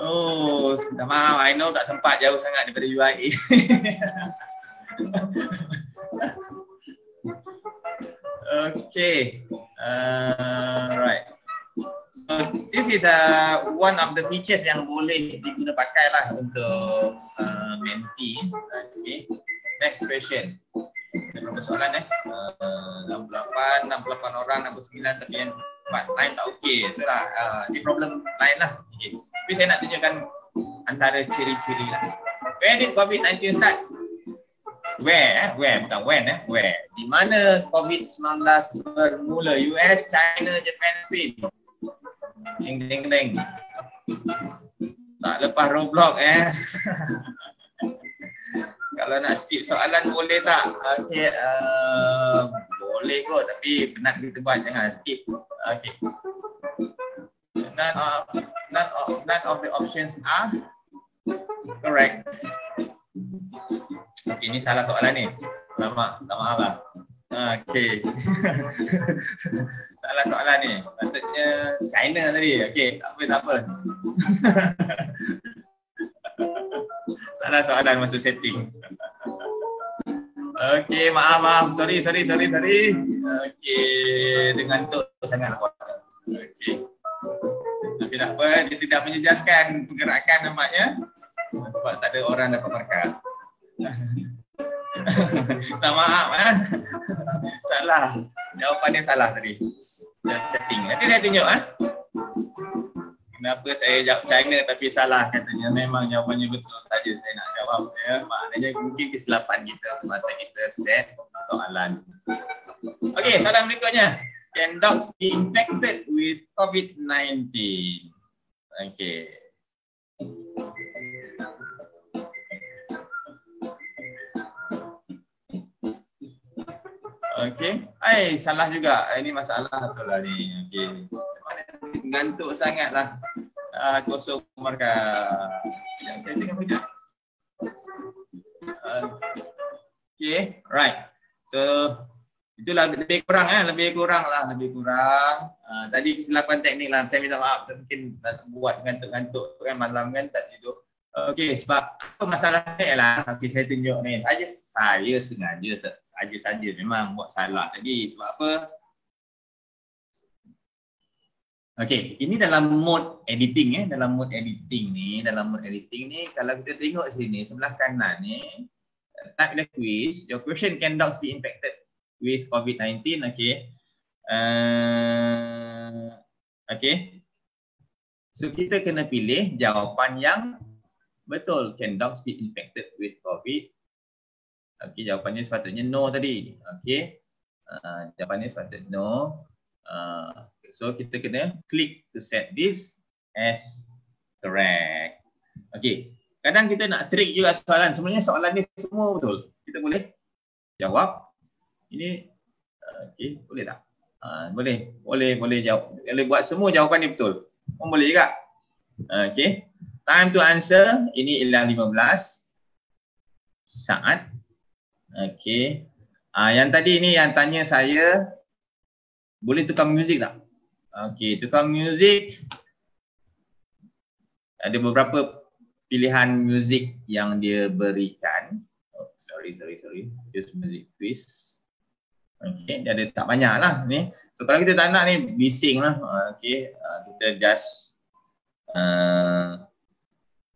Oh, minta maaf. I know tak sempat jauh sangat daripada UIA. Okay. Right. So this is one of the features yang boleh diguna pakai lah untuk Menti. Okay. Next question. Ada soalan 68 orang, 69 tapi yang lain tak okey. Itulah ini problem lain lah. Okay. Tapi saya nak tunjukkan antara ciri-ciri lah. Where did COVID-19 start? Where? Bukan when Where? Di mana COVID-19 bermula? US, China, Japan, Spain. Ding. Tak lepas Roblox Kalau nak skip soalan boleh tak? Okey, boleh kot tapi penat kita buat, jangan skip. Okey. None of the options are correct. Okey, ini salah soalan ni. Lama, tak maaf lah. Okey. Salah soalan ni. Patutnya China tadi. Okey, tak apa. Salah soalan masa setting. Okey, maaf. Sorry. Okey, dengan tu sangat awak. Okey. Tapi tak apa, dia tidak menjejaskan pergerakan nampaknya. Sebab tak ada orang dapat markah. Tak maaf Salah. Jawapan dia salah tadi. Just setting. Nanti saya tunjuk Kenapa saya jawab China tapi salah katanya. Memang jawapannya betul saja saya nak jawab Maknanya mungkin kesilapan kita semasa kita set soalan. Okey, soalan berikutnya. Can dogs be infected with COVID-19? Okey. Okey. Salah juga. Ini masalah betul lah ni. Okey. Ngantuk sangatlah. Kosong markah. Saya tengok sekejap. Okey, right. So itulah lebih kurang lah. Tadi kesilapan teknik lah. Saya minta maaf. Mungkin buat ngantuk-ngantuk kan malam kan tak tidur. Okey, sebab apa masalah saya lah. Okey, saya tunjuk ni. Saya sengaja saja memang buat salah tadi. Sebab apa? Okey, ini dalam mode editing Dalam mode editing ni kalau kita tengok sini sebelah kanan ni type the quiz. Your question, can dogs be infected with COVID-19? Okey. Okey. So kita kena pilih jawapan yang betul. Can dogs be infected with COVID? Okey, jawapannya sepatutnya no tadi. Okey. Jawapannya sepatutnya no. So kita kena klik to set this as correct. Okey. Kadang kita nak trick juga soalan. Sebenarnya soalan ni semua betul. kita boleh jawab. Ini okey, boleh tak? Boleh jawab. Boleh buat semua jawapan ni betul. Boleh juga. Okey. Time to answer ini ialah 15 saat. Okey. Yang tadi ni yang tanya saya, boleh tukar muzik tak? Okey, tukar muzik. Ada beberapa pilihan muzik yang dia berikan. Oh, sorry. Just music twist. Okey, dia ada tak banyak lah ni. So kalau kita tak nak ni, bising lah. Okey, kita just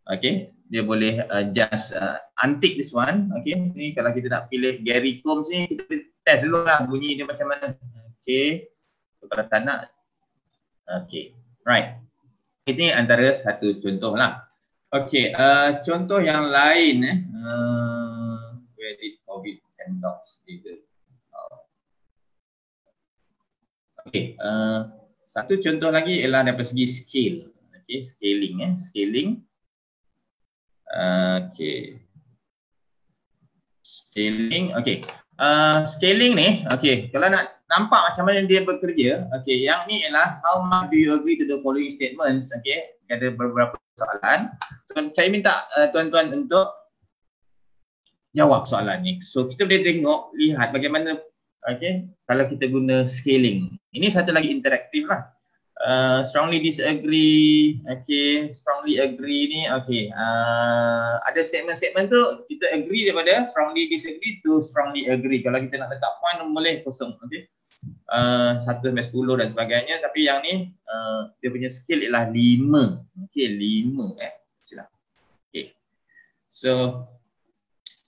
okey, dia boleh just untick this one. Okey, ni kalau kita nak pilih Gary Combs ni, kita test dulu lah bunyi dia macam mana. Okey, so kalau tak nak, okey, right. Ini antara satu contoh lah. Okey, contoh yang lain where did COVID and dogs did. Okey, satu contoh lagi ialah daripada segi scale. Okey, scaling scaling. Okey. Scaling, okey. Scaling ni, okey, kalau nak nampak macam mana dia bekerja, okey, yang ni ialah how much do you agree to the following statements, okey. Ada beberapa soalan. So, saya minta tuan-tuan untuk jawab soalan ni. So, kita boleh tengok, lihat bagaimana, okey, kalau kita guna scaling. Ini satu lagi interaktif lah. Strongly disagree, okay, strongly agree ni, okay. Ada statement-statement tu kita agree daripada strongly disagree to strongly agree. Kalau kita nak letak point boleh kosong, okay. 1 sampai 10 dan sebagainya, tapi yang ni dia punya skill ialah 5, okay, 5 sila. Okay. So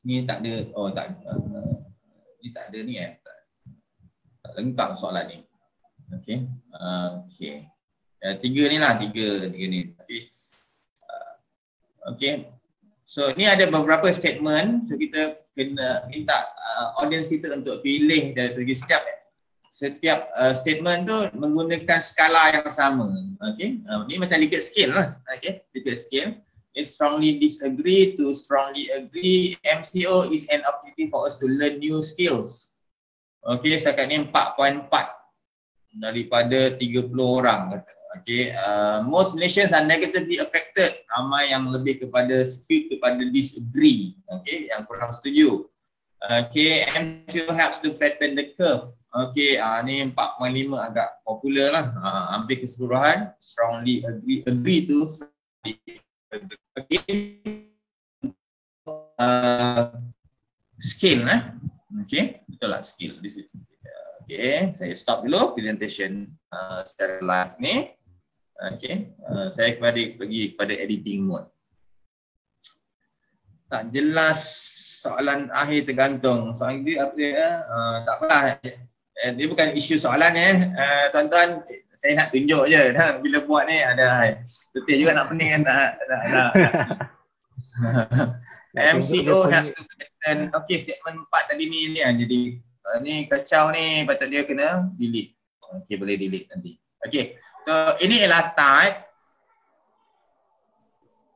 ni tak ada, ni tak ada ni tak lengkap soalan ni. Okey. Okey. 3 ni lah, 3 ni. Tapi okey. So ni ada beberapa statement. So kita kena minta audience kita untuk pilih dari setiap statement tu menggunakan skala yang sama. Okey. Ni macam Likert scale lah. Okey. Likert scale. It's strongly disagree to strongly agree. MCO is an opportunity for us to learn new skills. Okey, setakat ni 4.4 daripada 30 orang kata. Okay, most Malaysians are negatively affected. Ramai yang lebih kepada skewed kepada disagree. Okay, yang kurang setuju. Okay, MCO helps to flatten the curve. Okay, ni 4.5 agak popular lah. Hampir keseluruhan strongly agree to strongly agree. Okay, skill okay, betul lah skill di situ. Okay, saya stop dulu presentation secara live ni. Okay, saya pergi kepada editing mode. Tak jelas soalan akhir tergantung. Soalan dia apa dia? Tak apalah. Dia bukan isu soalan tuan-tuan. Saya nak tunjuk je. Bila buat ni ada betul juga nak pening nak. MCO has to flatten. Okay, statement 4 tadi ni jadi ni kacau ni, patut dia kena delete. Okay, boleh delete nanti. Okay, so ini ialah type,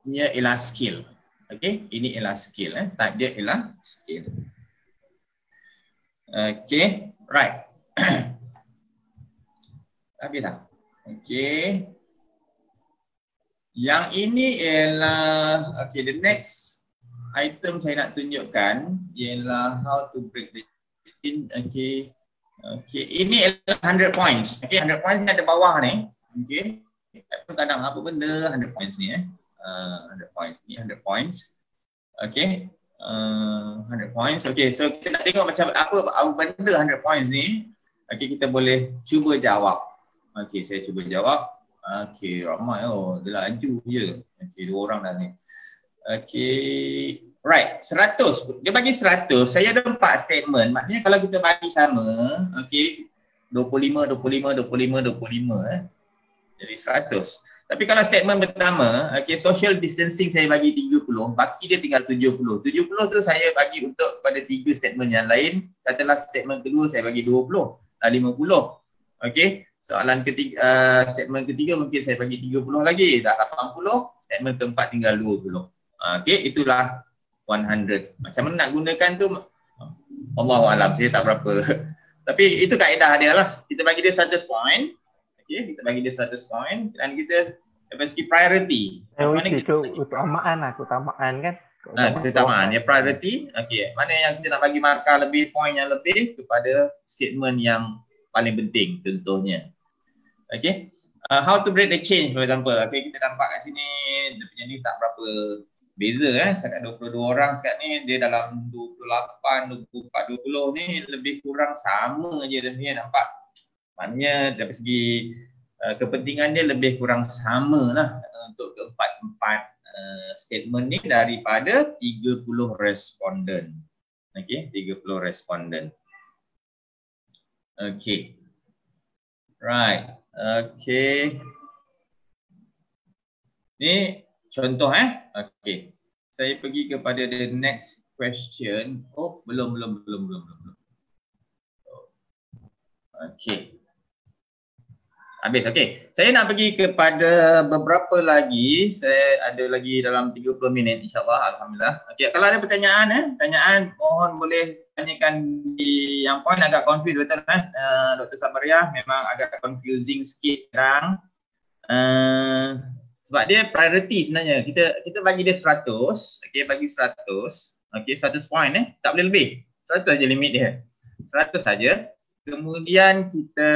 ini ialah skill. Okay, ini ialah skill. Type dia ialah skill. Okay, right. Habis dah. Okay. Yang ini ialah, okay, the next item saya nak tunjukkan ialah how to break the okay. Okay, ini adalah 100 points. Okay, 100 points ni ada bawah ni. Okay. Kadang apa benda 100 points ni 100 points ni 100 points. Okay. 100 points. Okay, so kita nak tengok macam apa benda 100 points ni. Okay, kita boleh cuba jawab. Okay, saya cuba jawab. Okay, ramai dia laju je. Okay, 2 orang dah ni. Okay. Right, 100. Dia bagi 100. Saya ada 4 statement. Maknanya kalau kita bagi sama, okay, 25, 25, 25, 25 jadi 100. Tapi kalau statement pertama, okay, social distancing saya bagi 30, baki dia tinggal 70. 70 tu saya bagi untuk pada 3 statement yang lain. Katalah statement kedua saya bagi 20, 50. Okay, soalan ketiga, statement ketiga mungkin saya bagi 30 lagi, dah 80. Statement keempat tinggal 20. Okay, itulah 100. Macam mana nak gunakan tu Allahualam, saya tak berapa. Tapi itu kaedah dia lah. Kita bagi dia 100 point. Okey, kita bagi dia 100 point dan kita dari segi priority. Macam mana kita keutamaan lah, keutamaan kan. Keutamaan ya, priority. Okey, mana yang kita nak bagi markah lebih, point yang lebih kepada statement yang paling penting contohnya. Okey. How to break the change for example. Okey, kita nampak kat sini dia punya ni tak berapa beza setakat 22 orang setakat ni, dia dalam 28, 24, 20 ni lebih kurang sama je dia punya, nampak. Maknanya dari segi kepentingan dia lebih kurang sama lah untuk keempat-empat statement ni daripada 30 responden. Okey, 30 responden. Okey. Right. Okey. Ni contoh okey. Saya pergi kepada the next question. Oh, belum. Okey. Habis, okey. Saya nak pergi kepada beberapa lagi. Saya ada lagi dalam 30 minit insya-Allah, alhamdulillah. Okey, kalau ada pertanyaan mohon boleh tanyakan di yang point agak confuse betul Dr. Sabariah, memang agak confusing sikit sekarang. Sebab dia priority sebenarnya. Kita bagi dia 100, okey, bagi 100. Okey, 100 point tak boleh lebih. 100 saja limit dia. 100 saja. Kemudian kita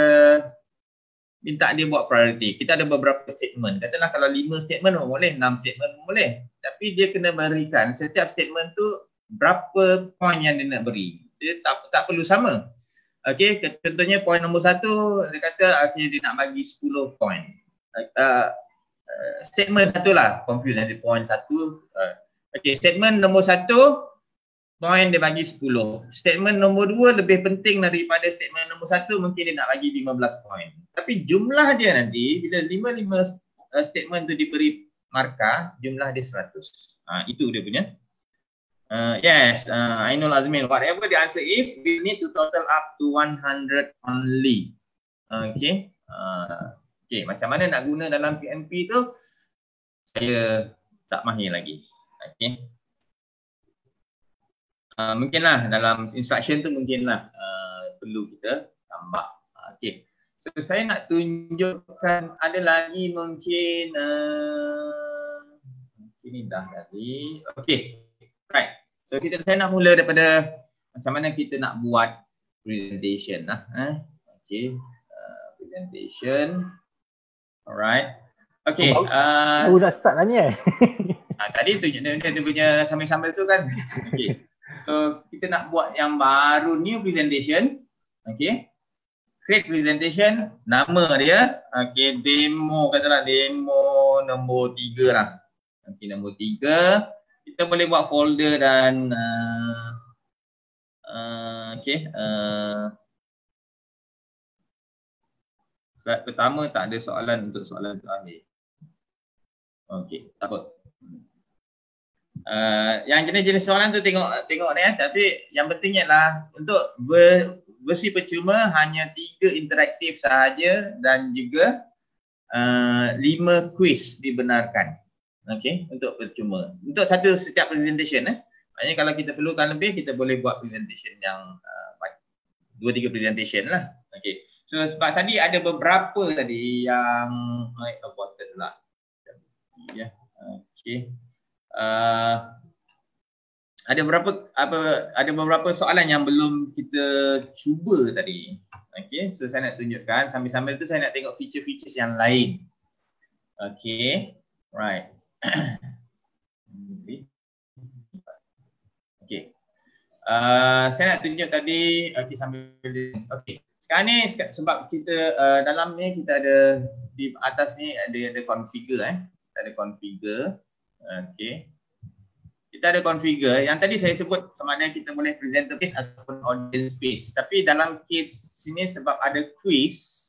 minta dia buat priority. Kita ada beberapa statement. Katalah kalau 5 statement pun boleh, 6 statement pun boleh. Tapi dia kena berikan setiap statement tu berapa point yang dia nak beri. Dia tak perlu sama. Okey, contohnya point nombor 1 dia kata okay, dia nak bagi 10 point. Statement satu lah, confuse nanti point 1. Okey, statement nombor 1 point dia bagi 10. Statement nombor 2 lebih penting daripada statement nombor 1, mungkin dia nak bagi 15 point. Tapi jumlah dia nanti bila 5 statement tu diberi markah, jumlah dia 100. Itu dia punya. Yes, Ainul Azmin, whatever the answer is, we need to total up to 100 only. Okay. Okay, macam mana nak guna dalam PNP tu, saya tak mahir lagi. Okay. Mungkinlah dalam instruction tu mungkinlah perlu kita tambah. Okay. So saya nak tunjukkan ada lagi mungkin ini dah tadi. Okay. Right. So saya nak mula daripada macam mana kita nak buat presentation lah. Okay. Presentation. Alright. Okay. Baru dah start lah ni tadi tunjuk dia punya sambil-sambil tu kan. Okay. So kita nak buat yang baru, new presentation. Okay. Create presentation, nama dia. Okay, demo katalah demo nombor 3 lah. Okay, nombor 3. Kita boleh buat folder dan okay. Slide pertama tak ada soalan untuk soalan terakhir. Okay, tak apa. Yang jenis-jenis soalan tu tengok ni tapi yang pentingnya lah untuk versi percuma hanya 3 interaktif sahaja dan juga 5 quiz dibenarkan. Okey, untuk percuma. Untuk setiap presentation maknanya kalau kita perlukan lebih, kita boleh buat presentation yang 2-3 presentation lah. Okey. So sebab tadi ada beberapa tadi yang aborted lah. Ya. Okey. Ada beberapa soalan yang belum kita cuba tadi. Okey, so saya nak tunjukkan sambil-sambil tu saya nak tengok feature-features yang lain. Okey. Right. Okey. Saya nak tunjuk tadi sambil okey. Sekarang ni sebab kita dalam ni kita ada di atas ni ada configure Kita ada configure. Okey. Kita ada configure. Yang tadi saya sebut sama ada kita boleh presenter space ataupun audience space. Tapi dalam case sini sebab ada quiz,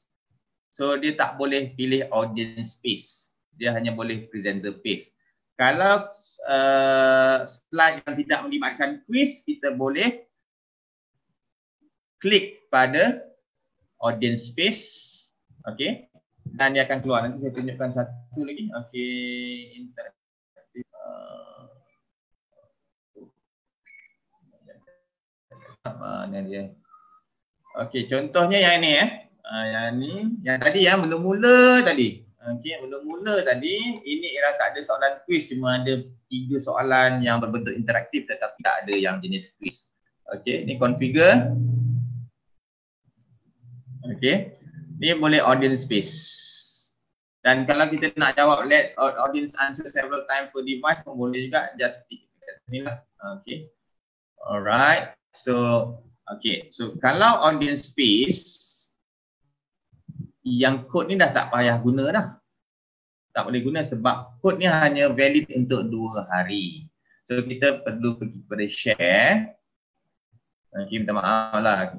so dia tak boleh pilih audience space. Dia hanya boleh presenter space. Kalau slide yang tidak melibatkan quiz, kita boleh klik pada audience space. Okey. Dan dia akan keluar. Nanti saya tunjukkan satu lagi. Okey, interaktif. Mana dia? Okey, contohnya yang ni yang ni, yang tadi mula-mula tadi. Okey, mula-mula tadi ini ialah tak ada soalan kuis, cuma ada 3 soalan yang berbentuk interaktif tetapi tak ada yang jenis kuis. Okey, ni configure. Okey. Ni boleh audience space. Dan kalau kita nak jawab let audience answer several time per device pun boleh juga, just tick kat sini lah. Okey. Alright. So, okay. So, kalau audience space, yang kod ni dah tak payah guna dah. Tak boleh guna sebab kod ni hanya valid untuk 2 hari. So, kita perlu pergi kepada share. Okay, minta maaf lah.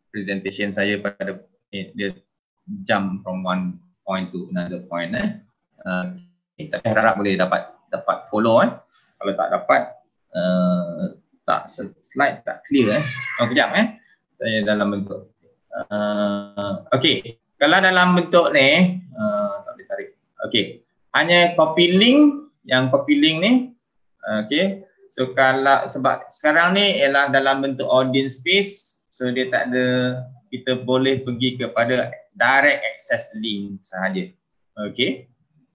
Presentation saya pada dia jump from one point to another point. Tapi harap boleh dapat follow. Kalau tak dapat, tak slide tak clear kejap saya dalam bentuk okey, kalau dalam bentuk ni tak boleh tarik. Okey, hanya copy link, yang copy link ni. Okey, so kalau sebab sekarang ni ialah dalam bentuk audience space, so dia tak ada, kita boleh pergi kepada direct access link sahaja. Okey,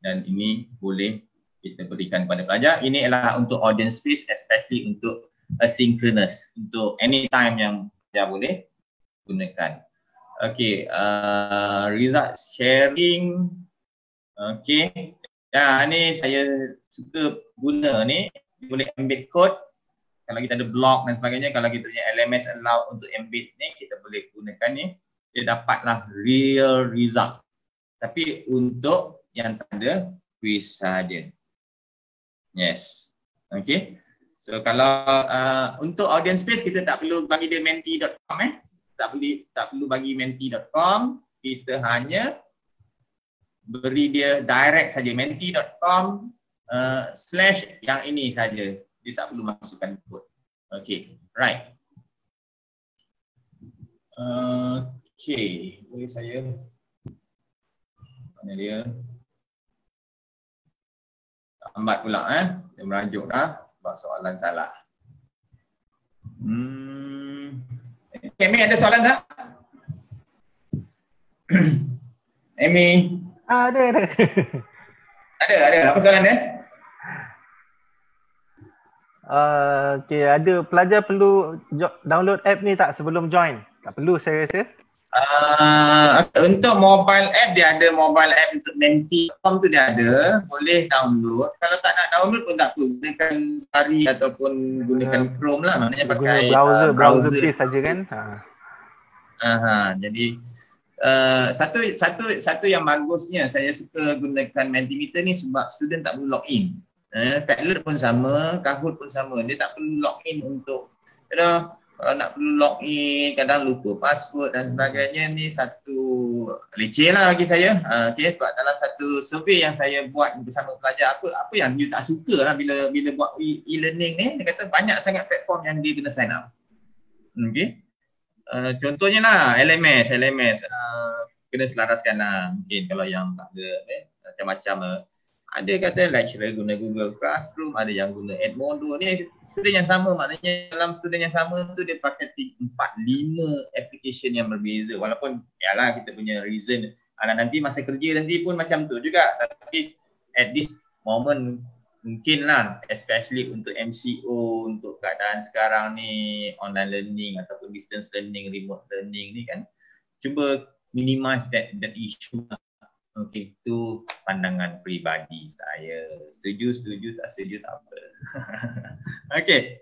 dan ini boleh kita berikan kepada pelajar. Ini adalah untuk audience space, especially untuk asynchronous, untuk anytime yang dia boleh gunakan. Okey, result sharing. Okey, ni saya suka guna ni, boleh embed code. Kalau kita ada blog dan sebagainya, kalau kita punya LMS allow untuk embed ni, kita boleh gunakan ni. Dia dapatlah real result. Tapi untuk yang tak ada quiz sahaja. Yes. Okay. So kalau untuk audience space, kita tak perlu bagi dia menti.com tak perlu bagi menti.com. Kita hanya beri dia direct saja, menti.com / yang ini saja. Dia tak perlu masukkan kod. Okay. Right. Okay. Boleh saya, mana dia? Lambat pula dia merajuk dah sebab soalan salah. Amy ada soalan tak? Amy. Ada. Ada. Apa soalan dia? Okay, ada pelajar perlu download app ni tak sebelum join? Tak perlu saya rasa. Untuk mobile app, dia ada mobile app untuk menti.com tu dia ada, boleh download. Kalau tak nak download pun tak apa, gunakan Safari ataupun gunakan Chrome lah, maknanya pakai browser base saja kan. Jadi satu yang bagusnya saya suka gunakan Mentimeter ni sebab student tak perlu login. Padlet pun sama, Kahoot pun sama, dia tak perlu login untuk kalau nak perlu login, kadang lupa password dan sebagainya. Ni satu leceh lah bagi saya. Okay, sebab dalam satu survey yang saya buat bersama pelajar, apa yang you tak suka lah bila buat e-learning ni, dia kata banyak sangat platform yang dia kena sign up. Okay. Contohnya lah LMS kena selaraskan lah. Mungkin kalau yang tak ada macam-macam ada kata lecturer guna Google Classroom, ada yang guna Edmodo. Ni student yang sama, maknanya dalam student yang sama tu dia pakai 4-5 application yang berbeza. Walaupun yalah kita punya reason nanti masa kerja nanti pun macam tu juga, tapi at this moment mungkin lah, especially untuk MCO, untuk keadaan sekarang ni, online learning ataupun distance learning, remote learning ni kan, cuba minimize that issue. Okey, itu pandangan peribadi saya. Setuju, tak setuju tak apa. Okey.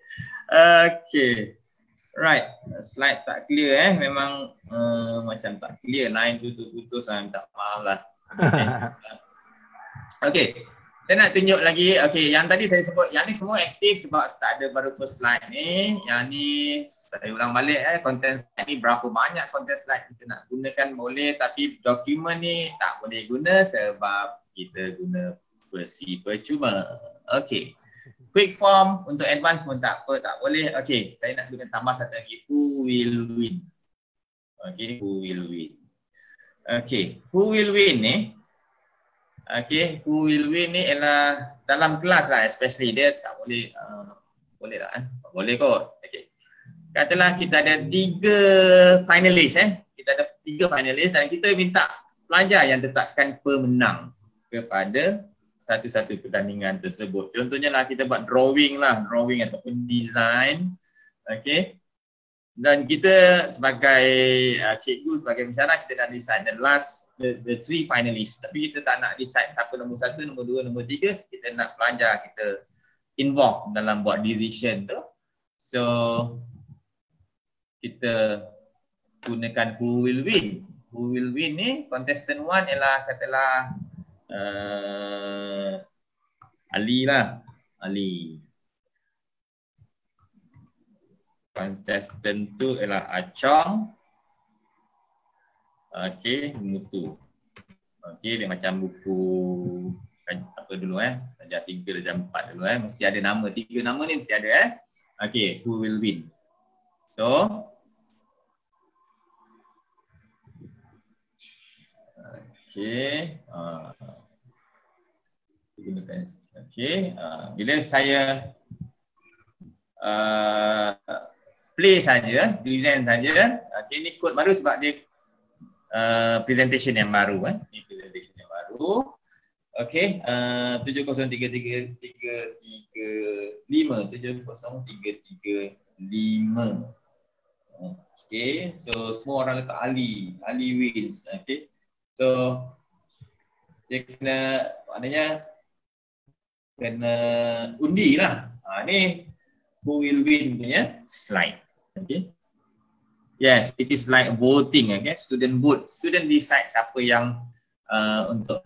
Right. Slide tak clear memang macam tak clear, line putus-putus, minta maaf lah. Okey. Saya nak tunjuk lagi. Okey, yang tadi saya sebut, yang ni semua aktif sebab tak ada baru first slide ni. Yang ni saya ulang balik content slide ni berapa banyak content slide kita nak gunakan boleh, tapi dokumen ni tak boleh guna sebab kita guna versi percuma. Okey. Quick form untuk advance pun tak apa, tak boleh. Okey, saya nak guna tambah satu lagi, who will win. Okey, who will win. Okey, who will win ni. Okay, who will win ni ialah dalam kelas lah, especially dia tak boleh boleh tak boleh kot. Okay. katalah kita ada 3 finalis kita ada 3 finalis dan kita minta pelajar yang tetapkan pemenang kepada satu-satu pertandingan tersebut. Contohnya lah kita buat drawing ataupun design. Okey. Dan kita sebagai cikgu, sebagai pensyarah, kita nak decide the 3 finalists. Tapi kita tak nak decide siapa nombor 1, nombor 2, nombor 3. Kita nak pelajar kita involve dalam buat decision tu. So kita gunakan who will win. Who will win ni contestant 1 ialah katalah Ali lah. Ali. Contestant tu ialah Achong. Okey, Mutu. Okey, dia macam buku apa dulu darjah 3, darjah 4 dulu mesti ada nama. 3 nama ni mesti ada Okey, who will win. So okey, gunakan okey, bila saya play saja, present saja. Okey, ni kod baru sebab dia presentation yang baru Ni presentation yang baru. Okey, 7033335 70335. Okey, so semua orang letak Ali wins. Okey. So dia maknanya kena undi lah. Ni who will win punya slide. Okay. Yes, it is like voting. Okay, student vote. Student decide siapa yang untuk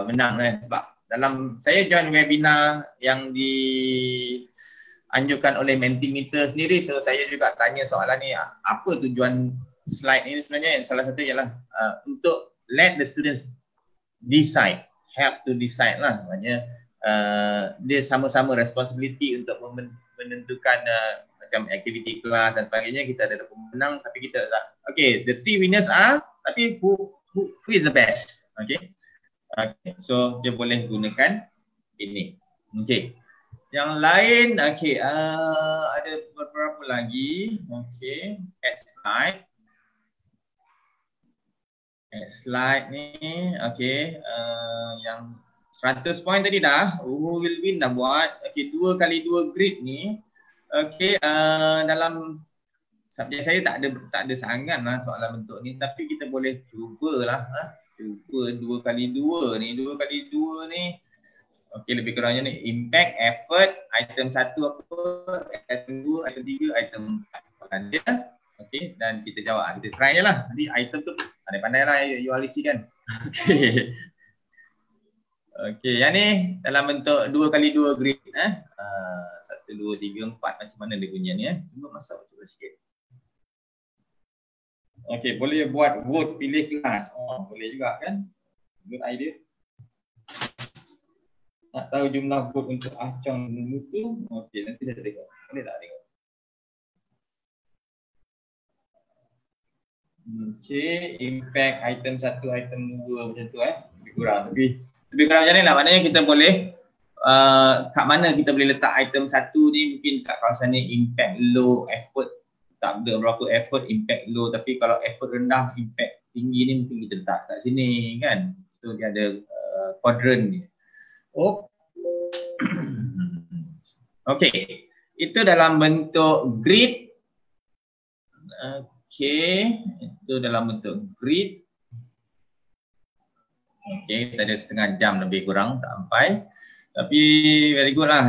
menang sebab dalam saya join webinar yang dianjurkan oleh Mentimeter sendiri, so saya juga tanya soalan ni, apa tujuan slide ini sebenarnya? Salah satu ialah untuk let the students decide, help to decide lah. Maknanya dia sama-sama responsibility untuk menentukan macam aktiviti kelas dan sebagainya. Kita ada pemenang tapi kita tak. Okay, the 3 winners are, tapi who is the best? Okay. Okay, so dia boleh gunakan ini. Okay. Yang lain, okay, ada beberapa lagi. Okay, add slide. Add slide ni, okay, yang 100 point tadi dah, who will win dah buat. Okay, 2 kali 2 grid ni. Okay, dalam subjek saya tak ada sangat lah soalan bentuk ni, tapi kita boleh cubalah. Cuba 2 kali 2 ni. 2 kali 2 ni. Okey, lebih kurangnya ni impact, effort, item 1 apa, item 2, item 3, item 4 dia. Okey, dan kita jawab. Kita try je lah. Nanti item tu pandai-pandai lah ULC kan. Okey. Okey, yang ni dalam bentuk 2 kali 2 grid 1, 2, 3, 4 macam mana dia punya ni Cuba masuk cuba sikit. Okey, boleh buat vote pilih kelas. Boleh juga kan? Good idea. Nak tahu jumlah vote untuk Achong itu? Okey, nanti saya tengok. Boleh tak tengok? Okey, impact item 1, item 2 macam tu lebih kurang. Lebih kurang macam ni lah. Maknanya kita boleh kat mana kita boleh letak item 1 ni, mungkin kat kawasan ni impact low, effort tak ada berapa effort, impact low. Tapi kalau effort rendah, impact tinggi ni mungkin kita letak kat sini kan. So dia ada quadrant ni. Okey, itu dalam bentuk grid. Okey, itu dalam bentuk grid. Okey, kita ada setengah jam lebih kurang tak sampai. Tapi very good lah.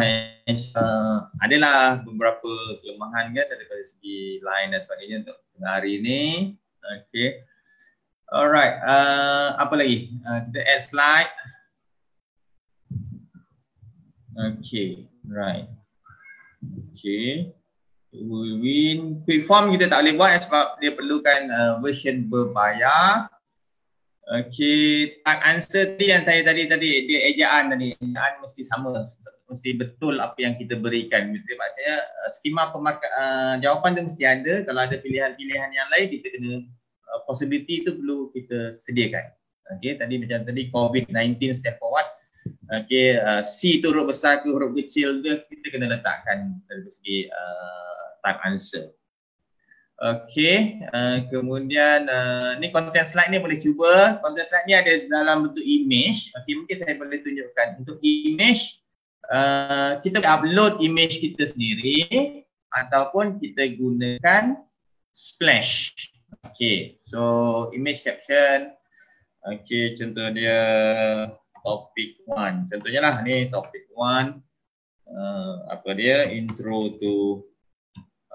Adalah beberapa kelemahan kan daripada segi line dan sebagainya untuk hari ini. Okey. Alright, apa lagi? Kita add slide. Okey, right. Okey. Win. Quick form kita tak boleh buat sebab dia perlukan version berbayar. Okey, type answer tadi yang saya tadi dia ejaan tadi. Ejaan mesti sama, mesti betul apa yang kita berikan. Maksudnya skema jawapan tu mesti ada. Kalau ada pilihan-pilihan yang lain, kita kena possibility tu perlu kita sediakan. Okey, tadi macam tadi COVID-19 step forward. Okey, C tu huruf besar ke huruf kecil tu kita kena letakkan dari segi type answer. Okey, kemudian ni content slide ni boleh cuba. Content slide ni ada dalam bentuk image. Okey, mungkin saya boleh tunjukkan. Untuk image, kita boleh upload image kita sendiri ataupun kita gunakan splash. Okey, so image caption. Okey, contoh dia topic 1. Contohnya lah ni topic 1. Apa dia? Intro to.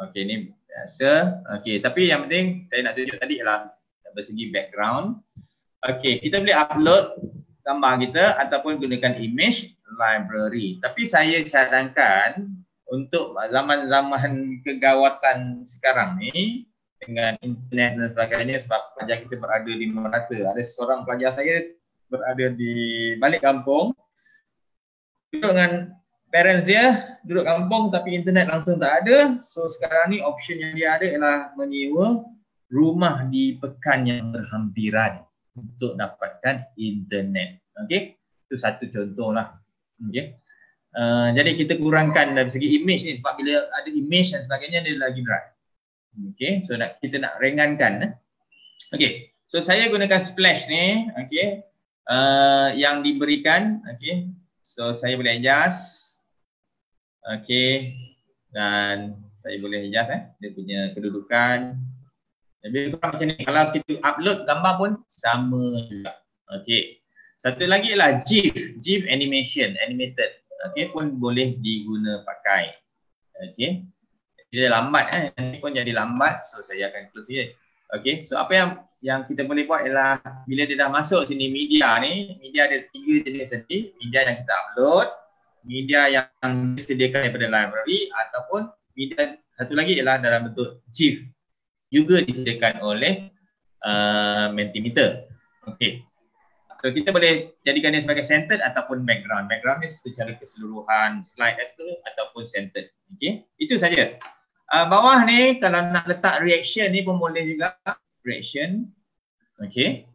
Okey, ni biasa. Okey, tapi yang penting saya nak tunjuk tadi ialah dari segi background. Okey, kita boleh upload gambar kita ataupun gunakan image library. Tapi saya cadangkan untuk zaman-zaman kegawatan sekarang ni dengan internet dan sebagainya, sebab pelajar kita berada di merata. Ada seorang pelajar saya berada di balik kampung, duduk dengan parents dia, duduk kampung tapi internet langsung tak ada. So sekarang ni option yang dia ada ialah menyewa rumah di pekan yang berhampiran untuk dapatkan internet. Okey, itu satu contoh lah. Okey, jadi kita kurangkan dari segi image ni, sebab bila ada image dan sebagainya dia lagi berat. Okey, so kita nak ringankan. Okey, so saya gunakan splash ni. Okey, yang diberikan. Okey, so saya boleh adjust. Okey, dan saya boleh adjust dia punya kedudukan. Lebih kurang macam ni. Kalau kita upload gambar pun sama juga. Okey, satu lagi ialah GIF animation, animated. Okey, pun boleh diguna pakai. Okey, dia lambat nanti pun jadi lambat, so saya akan close dia. Okey, so apa yang kita boleh buat ialah bila dia dah masuk sini media ni, media ada 3 jenis tadi. Media yang kita upload, media yang disediakan daripada library, ataupun media satu lagi ialah dalam bentuk GIF, juga disediakan oleh Mentimeter. Okey, so kita boleh jadikan dia sebagai centered ataupun background. Background ni secara keseluruhan slide itu ataupun centered. Okey, itu saja. Bawah ni kalau nak letak reaction ni pun boleh juga. Reaction. Okey,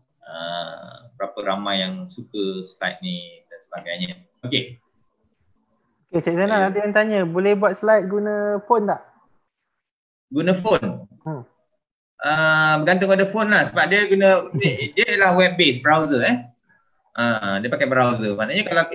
berapa ramai yang suka slide ni dan sebagainya. Okey. Okay, Cik Zainal, ada yang tanya, boleh buat slide guna phone tak? Guna phone? Bergantung pada phone lah, sebab dia guna, dia adalah web based browser dia pakai browser. Maknanya kalau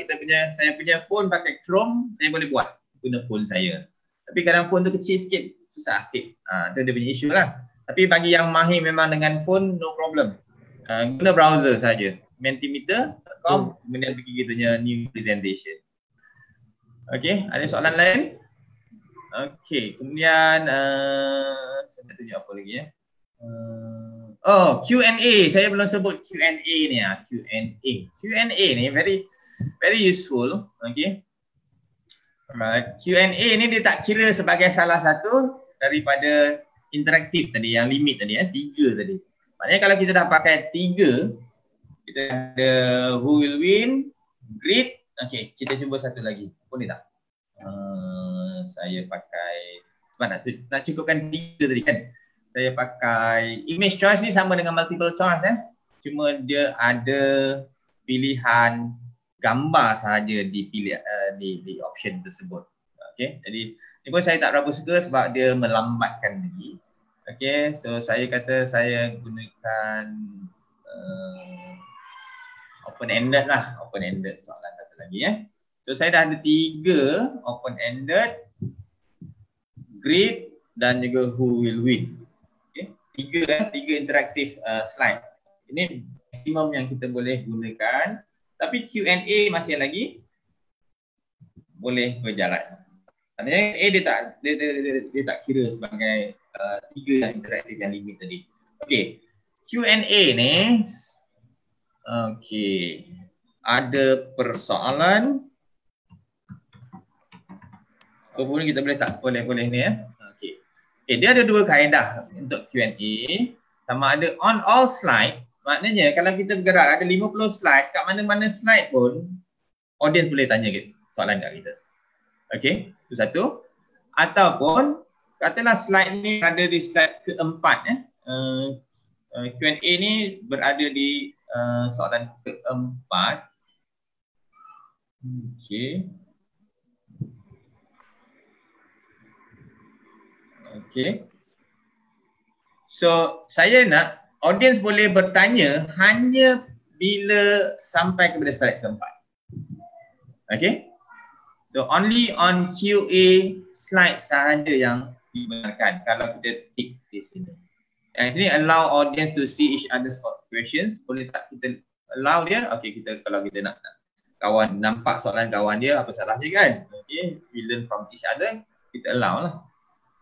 saya punya phone pakai Chrome, saya boleh buat guna phone saya. Tapi kadang phone tu kecil sikit, susah sikit. Itu dia punya isu lah. Tapi bagi yang mahir memang dengan phone, no problem. Guna browser saja. Mentimeter.com, kemudian pergi kita punya new presentation. Okey, ada soalan lain? Okey, kemudian saya nak tunjuk apa lagi Q&A. Saya belum sebut Q&A ni Q&A ni very useful. Okey. Q&A ni dia tak kira sebagai salah satu daripada interaktif tadi, yang limit tadi 3 tadi. Maknanya kalau kita dah pakai 3, kita ada who will win, grid. Okey, kita cuba satu lagi. Boleh tak? Saya pakai, sebab nak cukupkan 3 tadi kan. Saya pakai image choice ni sama dengan multiple choice Cuma dia ada pilihan gambar sahaja dipilih di option tersebut. Okey, jadi ni pun saya tak berapa suka sebab dia melambatkan lagi. Okey, so saya kata saya gunakan open-ended lah. Open-ended soalan satu lagi So saya dah ada 3 open-ended, grid dan juga who will win. Okay. 3 interaktif slide. Ini maksimum yang kita boleh gunakan. Tapi Q&A masih lagi boleh berjalan. Maksudnya dia tak kira sebagai 3 yang interaktif yang limit tadi. Okey. Q&A ni okey. Ada persoalan. Apa pun kita boleh tak boleh ni Okey. Okey, dia ada 2 kaedah untuk Q&A. Sama ada on all slide, maknanya kalau kita bergerak ada 50 slide, kat mana-mana slide pun audience boleh tanya soalan kat kita. Okey, itu satu. Ataupun katalah slide ni ada di slide keempat Q&A ni berada di soalan keempat. Okey. Okey. So saya nak audience boleh bertanya hanya bila sampai kepada slide keempat. Okay. So only on QA slide sahaja yang dibenarkan kalau kita tick di sini. Yang sini allow audience to see each other's questions. Boleh tak kita allow dia? Okay, kita kalau kita nak kawan nampak soalan kawan dia, apa salahnya kan? Okay, we learn from each other, kita allow lah.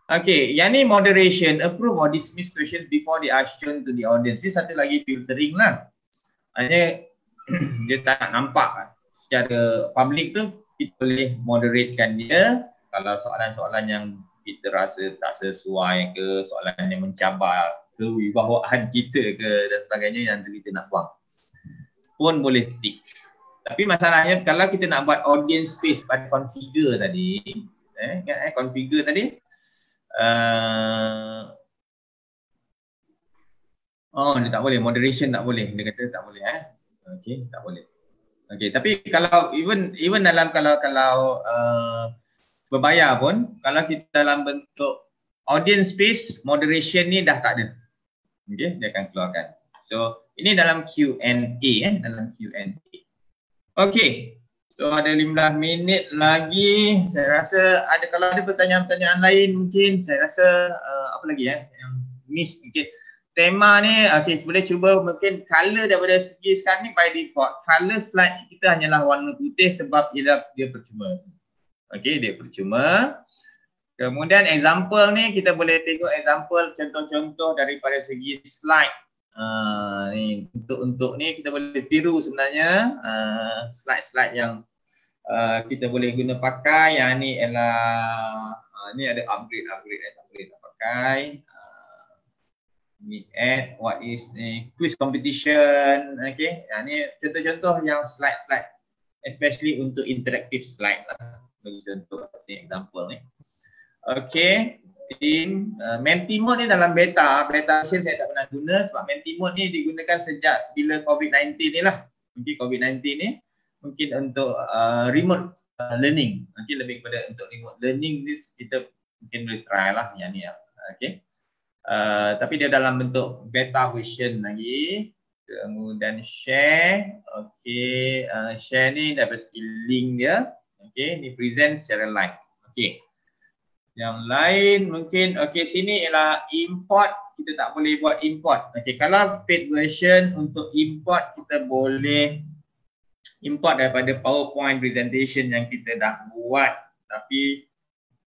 Okay, yang ni moderation, approve or dismiss questions before they are shown to the audience. Ini satu lagi filtering lah. Hanya dia tak nak nampak secara public tu, kita boleh moderatekan dia. Kalau soalan-soalan yang kita rasa tak sesuai ke, soalan yang mencabar kewibawaan kita ke dan sebagainya yang kita nak buang, pun boleh tick. Tapi masalahnya kalau kita nak buat audience space pada configure tadi, ingat configure tadi, dia tak boleh, moderation tak boleh, dia kata tak boleh okay, tak boleh. Okay, tapi kalau even dalam kalau berbayar pun, kalau kita dalam bentuk audience space, moderation ni dah tak ada. Okay, dia akan keluarkan. So, ini dalam Q&A dalam Q&A. Okay, so ada 15 minit lagi. Saya rasa ada, kalau ada pertanyaan-pertanyaan lain mungkin, saya rasa apa lagi yang miss mungkin. Tema ni, okay, boleh cuba mungkin color daripada segi sekarang ni by default. Color slide kita hanyalah warna putih sebab dia percuma. Okay, dia percuma. Kemudian example ni kita boleh tengok example contoh-contoh daripada segi slide. Ni untuk ni kita boleh tiru sebenarnya slide-slide yang kita boleh guna pakai. Yang ni ialah ni ada upgrade nak pakai. Ni add what is ni quiz competition. Okay, yang ni contoh-contoh yang slide-slide, especially untuk interactive slide lah. Bagi contoh example ni. Okay, Menti mode ni dalam beta version saya tak pernah guna sebab Menti mode ni digunakan sejak sebila COVID-19 ni lah. Mungkin COVID-19 ni mungkin untuk remote learning. Mungkin lebih kepada untuk remote learning ni kita mungkin boleh try lah yang ni. Okay, tapi dia dalam bentuk beta version lagi. Kemudian share. Okay, share ni daripada segi link dia. Okay, ni present secara live. Okay, yang lain mungkin, okay, sini ialah import. Kita tak boleh buat import. Okay, kalau paid version untuk import, kita boleh import daripada PowerPoint presentation yang kita dah buat. Tapi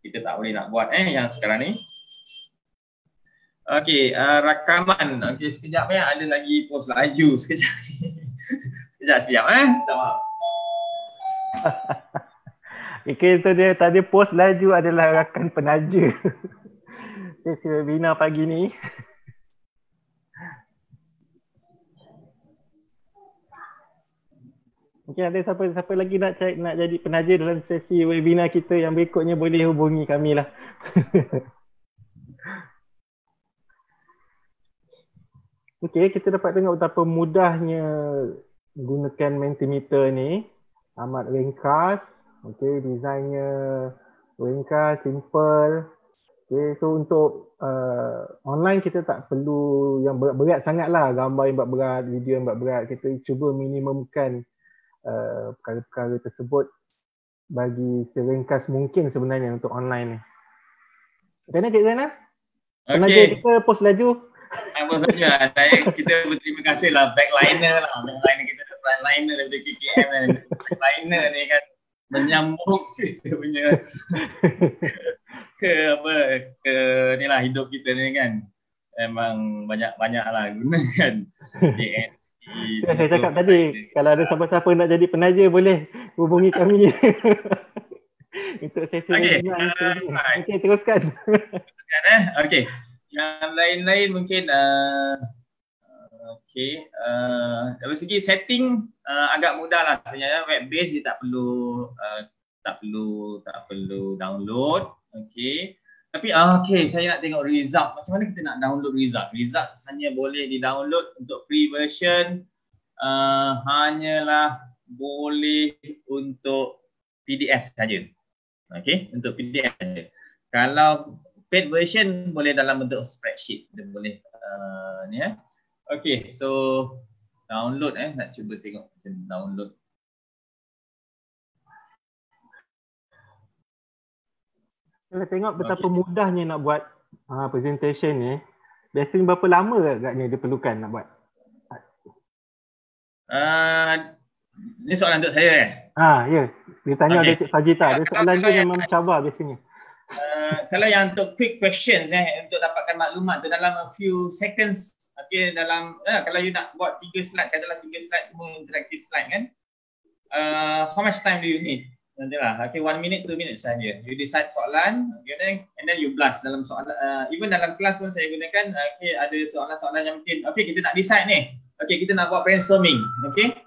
kita tak boleh nak buat yang sekarang ni. Okay, rakaman. Okay, sekejap ada lagi post laju. Sekejap. Sekejap siap tak maaf. Okay, itu dia tadi post laju adalah rakan penaja. Sesi webinar pagi ni. Mungkin ada siapa lagi nak jadi penaja dalam sesi webinar kita yang berikutnya, boleh hubungi kami lah. Okay, kita dapat tengok betapa mudahnya gunakan Mentimeter ni. Amat ringkas. Okay, desainnya ringkas, simple. Okay, so untuk online kita tak perlu yang berat-berat sangat lah. Gambar yang berat, video yang berat. Kita cuba minimumkan perkara-perkara tersebut bagi seringkas mungkin sebenarnya untuk online ni. Macam mana Cik Zainal? Penaja kita post laju. Post laju lah. Kita berterima kasih lah backliner lah. Backliner kita, frontliner daripada KKM kan. Backliner ni kan menyambung kita punya ke ni lah hidup kita ni kan. Memang banyak lah gunakan JNT. Saya cakap tadi, kalau ada siapa-siapa nak jadi penaja boleh hubungi kami. Untuk sesi webinar. Okey, teruskan. Okey. Yang lain-lain mungkin dari segi setting agak mudah lah sebenarnya. Web base dia tak perlu download. Okey. Tapi saya nak tengok result. Macam mana kita nak download result? Result hanya boleh di-download untuk free version. Hanyalah boleh untuk PDF saja. Okey, untuk PDF saja. Kalau paid version boleh dalam bentuk spreadsheet. Dia boleh ni Okay, so download nak cuba tengok macam download. Kita tengok betapa mudahnya nak buat presentation ni. Biasanya berapa lama agaknya dia perlukan nak buat? Ni soalan untuk saya Ya. Dia tanya ada Cik Sajita. Dia soalan dia memang mencabar biasanya. Kalau yang untuk quick questions untuk dapatkan maklumat tu dalam a few seconds, dalam kalau you nak buat 3 slide, katalah 3 slide semua interactive slide kan, how much time do you need? Nantilah, 1 minute 2 minutes saja. You decide soalan, and then you blast dalam soalan. Even dalam kelas pun saya gunakan, ada soalan-soalan yang mungkin, kita nak decide ni, kita nak buat brainstorming,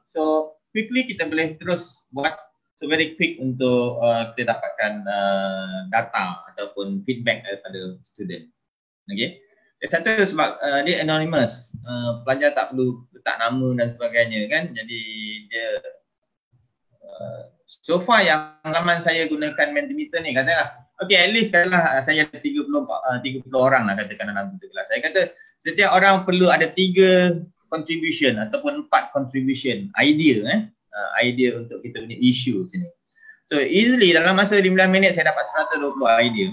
so quickly kita boleh terus buat. So very quick untuk kita dapatkan data ataupun feedback daripada student. Satu sebab dia anonymous, pelajar tak perlu letak nama dan sebagainya kan. Jadi dia so far yang pengalaman saya gunakan Mentimeter ni, katalah at least kalau saya ada 30 orang lah katakan dalam satu kelas. Saya kata setiap orang perlu ada 3 contribution ataupun 4 contribution idea idea untuk kita punya isu sini. So easily dalam masa 15 minit saya dapat 120 idea.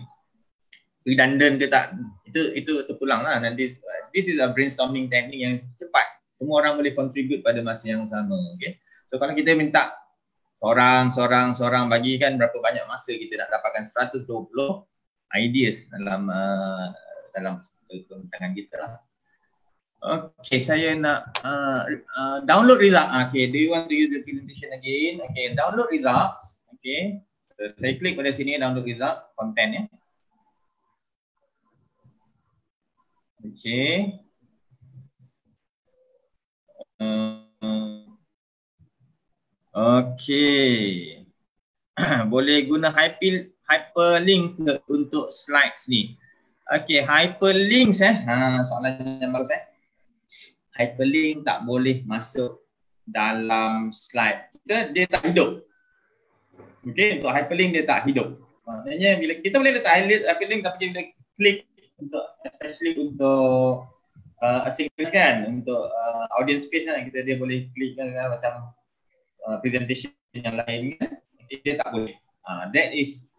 Redundant ke tak, itu terpulang lah nanti. This is a brainstorming technique yang cepat. Semua orang boleh contribute pada masa yang sama. So kalau kita minta seorang bagi kan berapa banyak masa kita nak dapatkan 120 ideas dalam tangan kita lah. Saya nak download result. Do you want to use the presentation again? Download results. So, saya klik pada sini download result content Boleh guna hyperlink untuk slides ni. Hyperlinks soalan yang bagus hyperlink tak boleh masuk dalam slide kita, dia tak hidup. Untuk hyperlink dia tak hidup. Maknanya bila kita boleh letak hyperlink tapi bila klik untuk especially untuk asynchronous kan, untuk audience space kan, dia boleh klik kan, macam presentation yang lain kan, dia tak boleh. That is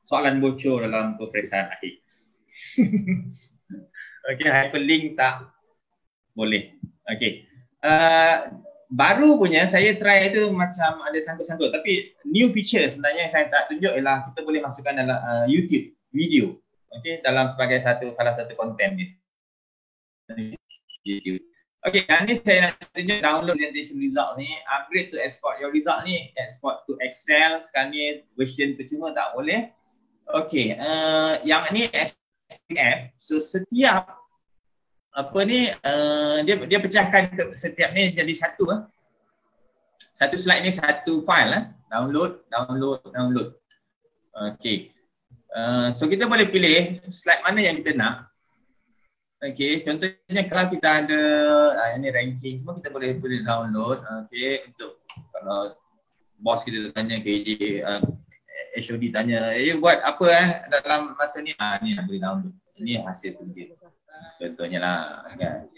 soalan bocor dalam peperiksaan akhir. Hyperlink tak boleh. Baru punya saya try itu macam ada sangkut-sangkut, tapi new feature sebenarnya yang saya tak tunjuk ialah kita boleh masukkan dalam YouTube video, dalam sebagai salah satu konten dia. YouTube. Dan ni saya nak tunjuk download presentation result ni, upgrade to export your result ni, export to Excel. Sekarang ni version percuma tak boleh. Yang ni SPF, so setiap dia pecahkan setiap ni jadi satu slide ni satu file download. So kita boleh pilih slide mana yang kita nak. Contohnya kalau kita ada ini ranking semua, kita boleh download. Untuk kalau bos kita tanya KJ, HOD tanya, buat apa dalam masa ni, ni boleh download. Ini hasil kerja. Contohnya lah kan.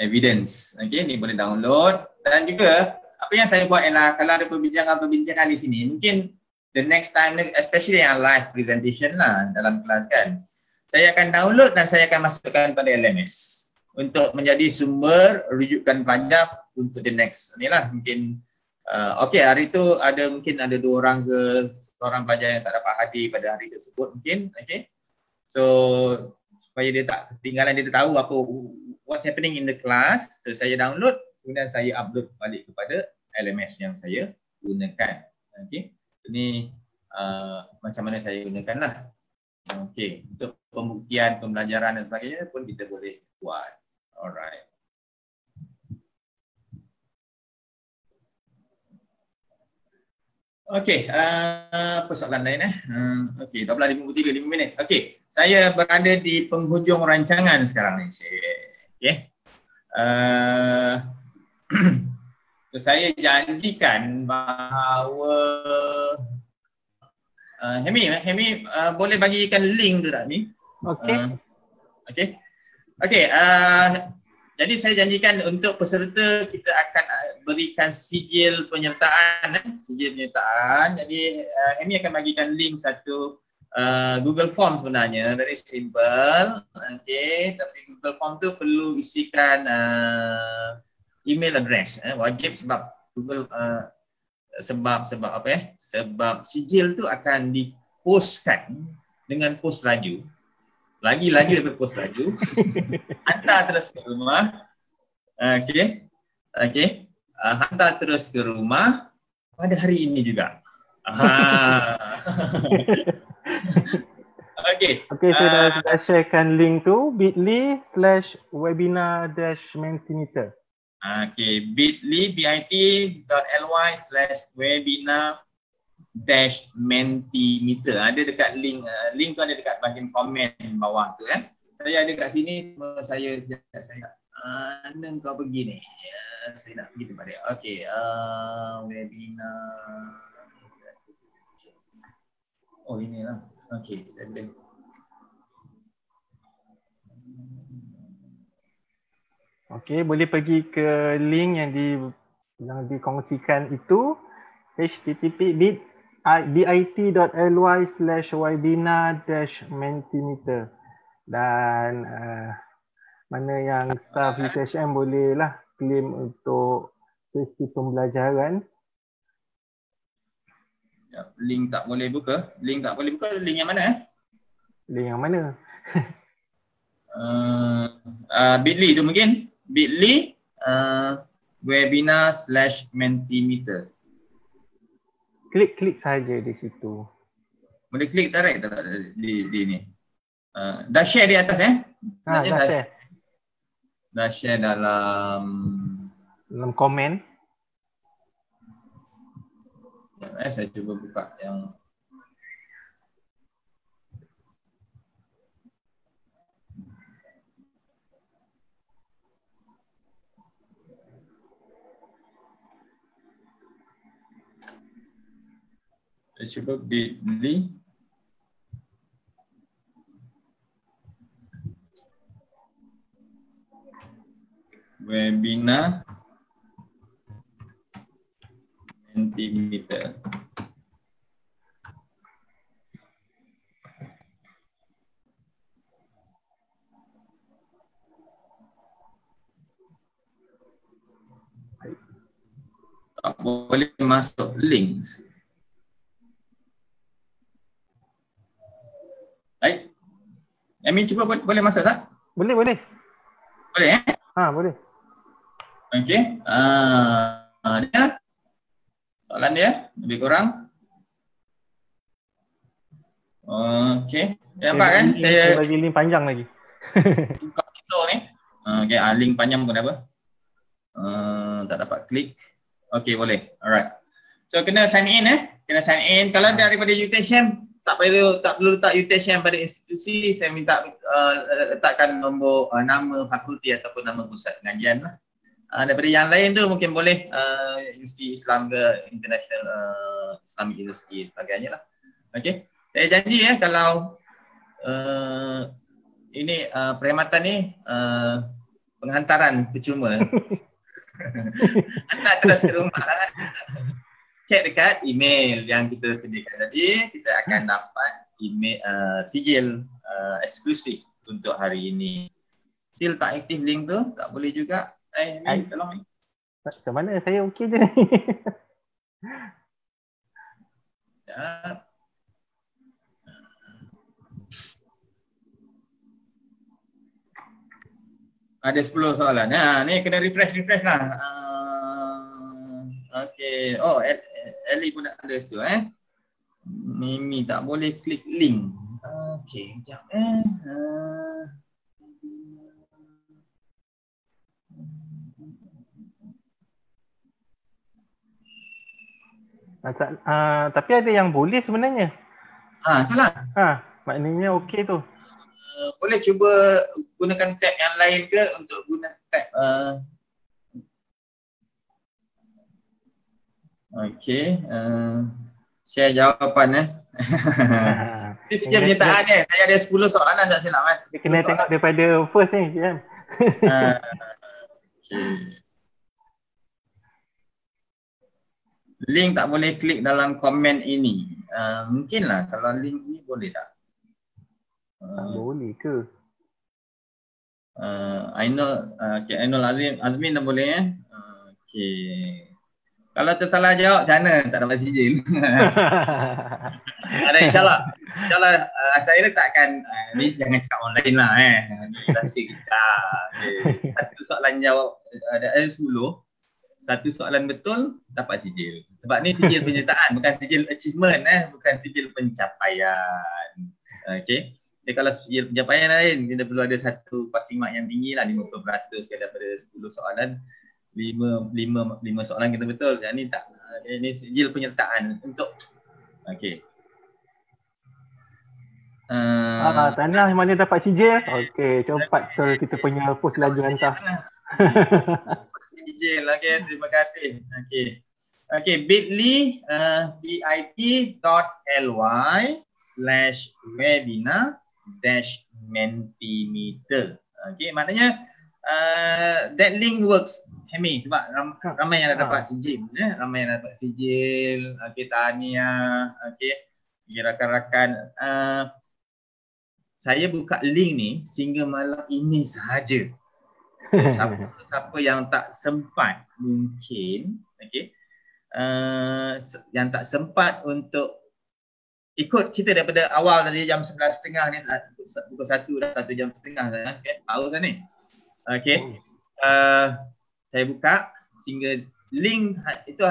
Evidence. Ni boleh download. Dan juga apa yang saya buat ialah kalau ada perbincangan di sini, mungkin the next time, especially yang live presentation lah dalam kelas kan, saya akan download dan saya akan masukkan pada LMS untuk menjadi sumber rujukan pelajar untuk the next ni lah. Mungkin hari itu mungkin ada 2 orang ke seorang pelajar yang tak dapat hadir pada hari tersebut mungkin. So supaya dia tak ketinggalan, dia tahu apa what's happening in the class. So saya download, kemudian saya upload balik kepada LMS yang saya gunakan. Ini macam mana saya gunakan lah. Untuk pembuktian pembelajaran dan sebagainya pun kita boleh buat. Alright. Apa soalan lain 12:53, 5 minit. Saya berada di penghujung rancangan sekarang ni. So saya janjikan bahawa Hemi boleh bagikan link tu tak ni? Okey. Okey, jadi saya janjikan untuk peserta kita akan berikan sijil penyertaan. Sijil penyertaan. Jadi Amy akan bagikan link satu Google Form sebenarnya. Very simple. Okey, tapi Google Form tu perlu isikan email address. Wajib sebab Google sebab apa sebab sijil tu akan dipostkan dengan pos laju. Lagi daripada pos laju. Hantar terus ke rumah. Okey. Hantar terus ke rumah pada hari ini juga. Okey. Okey, saya dah sharekan link tu bit.ly/webinar-mentimeter. Okey, bit.ly/webinar-mentimeter. Ada dekat link tu ada dekat bahagian komen bawah tu Saya ada kat sini, saya mana kau pergi ni? Saya nak pergi tempat dia. Okey, webinar. Oh, inilah. Okey, saya boleh. Okey, boleh pergi ke link yang dikongsikan itu, bit.ly/webinar-mentimeter. Dan mana yang staff UTHM bolehlah claim untuk sesi pembelajaran. Link tak boleh buka. Link yang mana Link yang mana? bit.ly tu mungkin. bit.ly webinar/mentimeter. Klik saja di situ. Boleh klik direct tak di ni. Dah share di atas Dah share. Dah share dalam komen. Saya cuba buka yang saya cuba bit.ly webinar mentimeter. Tak boleh masuk link. Baik. Amy cuba boleh masuk tak? Boleh. Boleh Boleh. Okey. Dia soalan dia lebih kurang. Okey. Nampak kan? Saya bagi link panjang lagi. Buka itu ni. Okey, link panjang pun apa? Tak dapat klik. Okey, boleh. Alright. So kena sign in Kena sign in. Kalau daripada UTHM tak perlu letak UTHM pada institusi, saya minta letakkan nombor nama fakulti ataupun nama pusat pengajian lah. Daripada yang lain tu mungkin boleh Universiti Islam ke International Islamic University sebagainya lah. Okey. Saya janji kalau ini perkhidmatan ni penghantaran percuma. Hantar terus ke rumah. Cek dekat email yang kita sediakan tadi, kita akan dapat email sijil eksklusif untuk hari ini. Still tak aktif link tu, tak boleh juga. Tolong. Macam mana? Saya okey je. Ya. Ada 10 soalan. Ni kena refresh lah. Okey. Oh, Ellie pun ada situ Mimi tak boleh klik link. Okey, sekejap Tapi ada yang boleh sebenarnya. Itulah. Maknanya okey tu. Boleh cuba gunakan tab yang lain ke untuk guna tab okey, share jawapan Ini sijil penyertaan ni. Saya ada 10 soalan tak silap kan? Dia kena tengok daripada first ni, Jam. Okay. Link tak boleh klik dalam komen ini. Mungkinlah kalau link ni boleh tak? Boleh ke? Ainul Azmin dah boleh Okay. Kalau tersalah jawab macam mana? Tak dapat sijil. Ada insyaAllah. InsyaAllah saya letakkan ni jangan cakap online lah rahsia kita. Okay. Satu soalan jawab ada 10. Satu soalan betul dapat sijil. Sebab ni sijil penyertaan, bukan sijil achievement bukan sijil pencapaian. Okay. Jadi kalau sijil pencapaian lain, kita perlu ada satu passing mark yang tinggi lah, 50% daripada 10 soalan. 5 soalan kita betul. Yang ni tak. Ini sijil penyertaan untuk okey. Tanah mana dapat sijil? Okey, cepat kita punya post lagi hantar. Sijil. Okey, terima kasih. Okey. Okey, bit.ly/webinar-mentimeter. Okey, maknanya that link works, Hemi, sebab ramai yang dah dapat sijil, ramai yang dah dapat sijil. Okey, tahniah. Okey, rakan-rakan, saya buka link ni sehingga malam ini sahaja. So, siapa yang tak sempat mungkin, okey, yang tak sempat untuk ikut kita daripada awal tadi jam 11.30 ni, pukul 1 dah 1 jam setengah dah, okey, haus ni. Okey. Saya buka sehingga link itu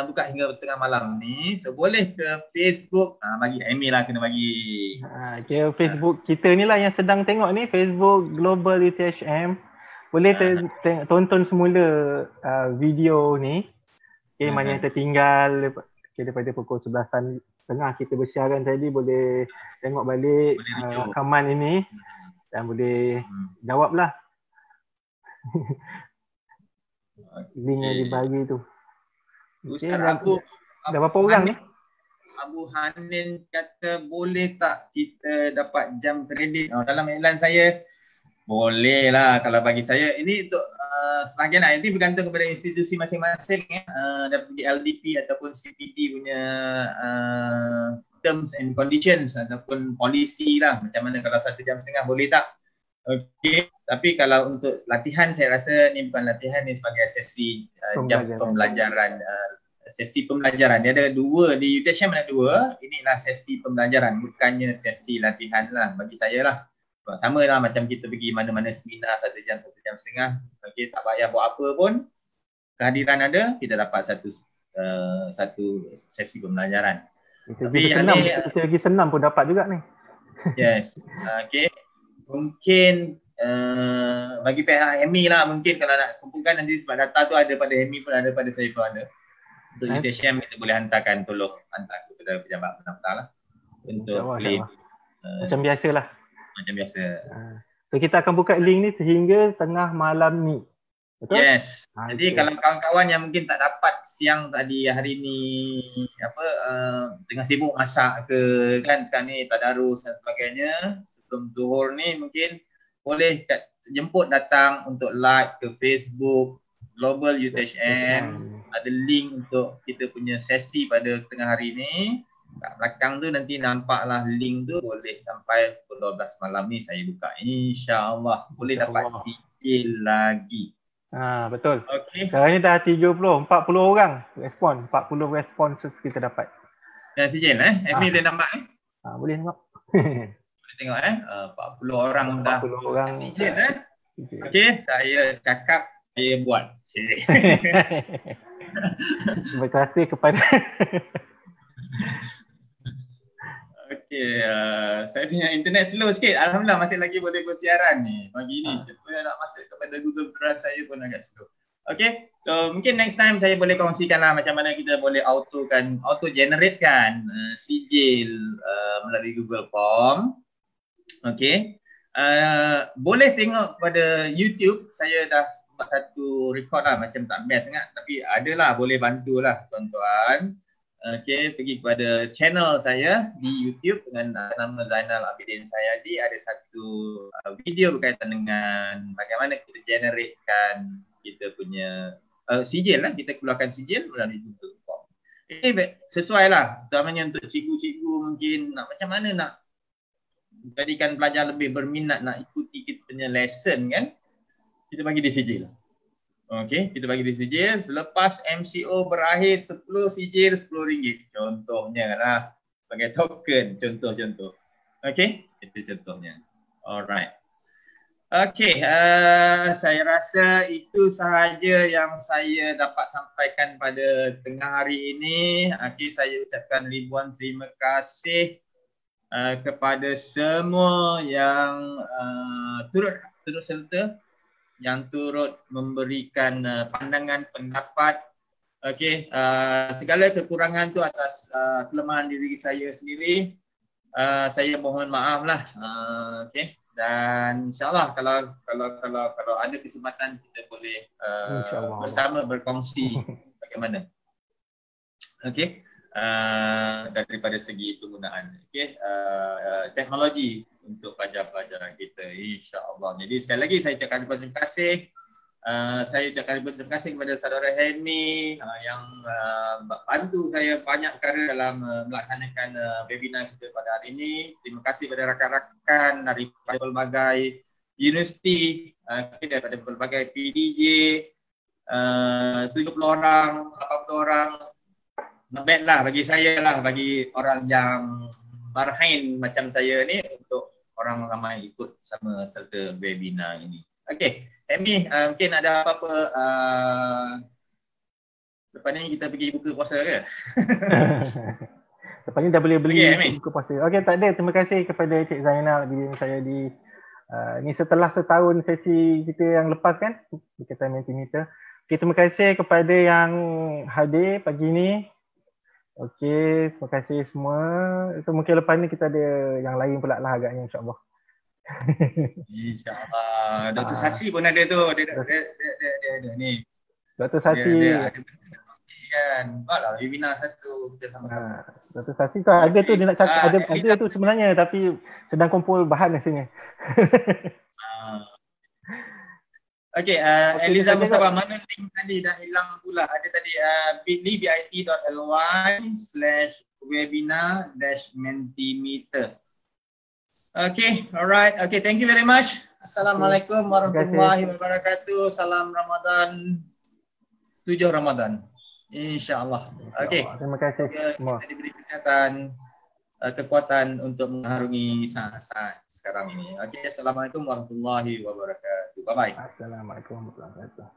buka hingga tengah malam ni. So boleh ke Facebook, bagi Amy lah, kena bagi. Okay, Facebook kita ni lah yang sedang tengok ni, Facebook Global UTHM. Boleh tonton semula video ni. Okay, mana yang tertinggal daripada pukul 11.30 kita bersiaran tadi, boleh tengok balik rakaman ini dan boleh jawab lah. Link yang dibagi tu. Ustaz Abu, dah berapa orang ni? Abu Hanin kata boleh tak kita dapat jam kredit? Dalam iklan saya boleh lah. Kalau bagi saya ini untuk sebahagian lah, nanti bergantung kepada institusi masing-masing dari segi LDP ataupun CPD punya terms and conditions ataupun polisi lah, macam mana kalau 1 jam setengah boleh tak? Okey, tapi kalau untuk latihan saya rasa ni bukan latihan, ni sebagai sesi jam pembelajaran. Sesi pembelajaran dia ada 2 di UTHM, ada 2. Inilah sesi pembelajaran, bukannya sesi latihan lah bagi saya lah. Sama lah macam kita pergi mana-mana seminar 1 jam, 1 jam setengah. Okey, tak payah buat apa pun, kehadiran ada, kita dapat satu sesi pembelajaran. Tapi yang ni lagi senam pun dapat juga ni. Yes. Okey. Mungkin bagi pihak Hemi lah, mungkin kalau nak kumpulkan nanti, sebab data tu ada pada Hemi pun ada, pada saya pun ada. Untuk UTHM kita boleh hantarkan, tolong hantar kepada pejabat pendaftar lah untuk claim. Macam biasalah. Macam biasa. So kita akan buka link ni sehingga tengah malam ni. Betul? Yes. Jadi kalau kawan-kawan yang mungkin tak dapat siang tadi, hari ni tengah sibuk masak ke kan, sekarang ni tadarus dan sebagainya, sebelum zuhur ni mungkin boleh jemput datang untuk like ke Facebook Global UTHM. Ada link untuk kita punya sesi pada tengah hari ni. Kat belakang tu nanti nampaklah link tu, boleh sampai pukul 12 malam ni saya buka. InsyaAllah boleh dapat sijil lagi. Betul. Okey. Sekarang ni dah 40 orang respon, 40 responses kita dapat. Dan sijil Amy boleh nampak boleh tengok. Boleh tengok 40 orang 40 dah orang sijil Okey, saya cakap saya buat. Terima kasih kepada Okey, saya punya internet slow sikit. Alhamdulillah masih lagi boleh bersiaran ni pagi ni. Saya nak masuk kepada Google Drive saya pun agak slow. Okey, so mungkin next time saya boleh kongsikan lah macam mana kita boleh auto generate kan sijil melalui Google Form. Okey, boleh tengok pada YouTube. Saya dah buat satu record lah, macam tak best sangat, tapi adalah boleh bantulah tuan-tuan. Okey, pergi kepada channel saya di YouTube dengan nama Zainal Abidin Sayadi. Ada satu video berkaitan dengan bagaimana kita generatekan kita punya sijil lah. Kita keluarkan sijil melalui Google Form. Sesuai lah. Terutamanya untuk cikgu-cikgu mungkin nak macam mana nak jadikan pelajar lebih berminat nak ikuti kita punya lesson kan. Kita bagi di sijil. Okey, kita bagi di sijil. Selepas MCO berakhir 10 sijil RM10. Contohnya lah. Sebagai token, contoh-contoh. Okey, itu contohnya. Alright. Okey, saya rasa itu sahaja yang saya dapat sampaikan pada tengah hari ini. Okey, saya ucapkan ribuan terima kasih kepada semua yang turut serta, yang turut memberikan pandangan, pendapat. Okey, segala kekurangan tu atas kelemahan diri saya sendiri. Saya mohon maaf lah. Okey, dan insyaAllah kalau ada kesempatan kita boleh bersama berkongsi bagaimana. Okey, daripada segi penggunaan teknologi untuk pelajar-pelajar kita, insya-Allah. Jadi sekali lagi saya ucapkan terima kasih. Saya ucapkan terima kasih kepada saudara Helmi yang bantu saya banyak perkara dalam melaksanakan webinar kita pada hari ini. Terima kasih kepada rakan-rakan daripada pelbagai universiti, daripada pelbagai PDJ, 70 orang, 80 orang. Not bad lah bagi saya lah, bagi orang yang barhain macam saya ni, untuk orang ramai ikut sama serta webinar ini. Okey, Amy, mungkin ada apa-apa lepas ni kita pergi buka puasa ke? Lepas ni dah boleh beli buka puasa. Okey, tak ada. Terima kasih kepada Cik Zainal Abidin Sayadi. Ni setelah setahun sesi kita yang lepas kan, berkaitan Mentimeter. Okey, terima kasih kepada yang hadir pagi ni. Okey, terima kasih semua. Itu mungkin lepas ni kita ada yang lain pula lah agaknya, insyaAllah. InsyaAllah. Dr. Sasi pun ada tu. Dia ni. Dr. Sasi. Dia ada kan. Buatlah webinar satu kita sama-sama. Dr. Sasi tu ada tu, dia nak cakap ada tu sebenarnya, tapi sedang kumpul bahan rasanya. Okey, Eliza Mustafa, mana link tadi dah hilang pula. Ada tadi bit.ly/webinar-mentimeter. Okay, alright. Okay, thank you very much. Assalamualaikum warahmatullahi wabarakatuh. Salam Ramadan. 7 Ramadan. InsyaAllah. Okay. Terima kasih semua. Kita diberi kesihatan, kekuatan untuk mengharungi saat-saat sekarang ini. Okay, Assalamualaikum warahmatullahi wabarakatuh. Bye-bye. Assalamualaikum warahmatullahi wabarakatuh.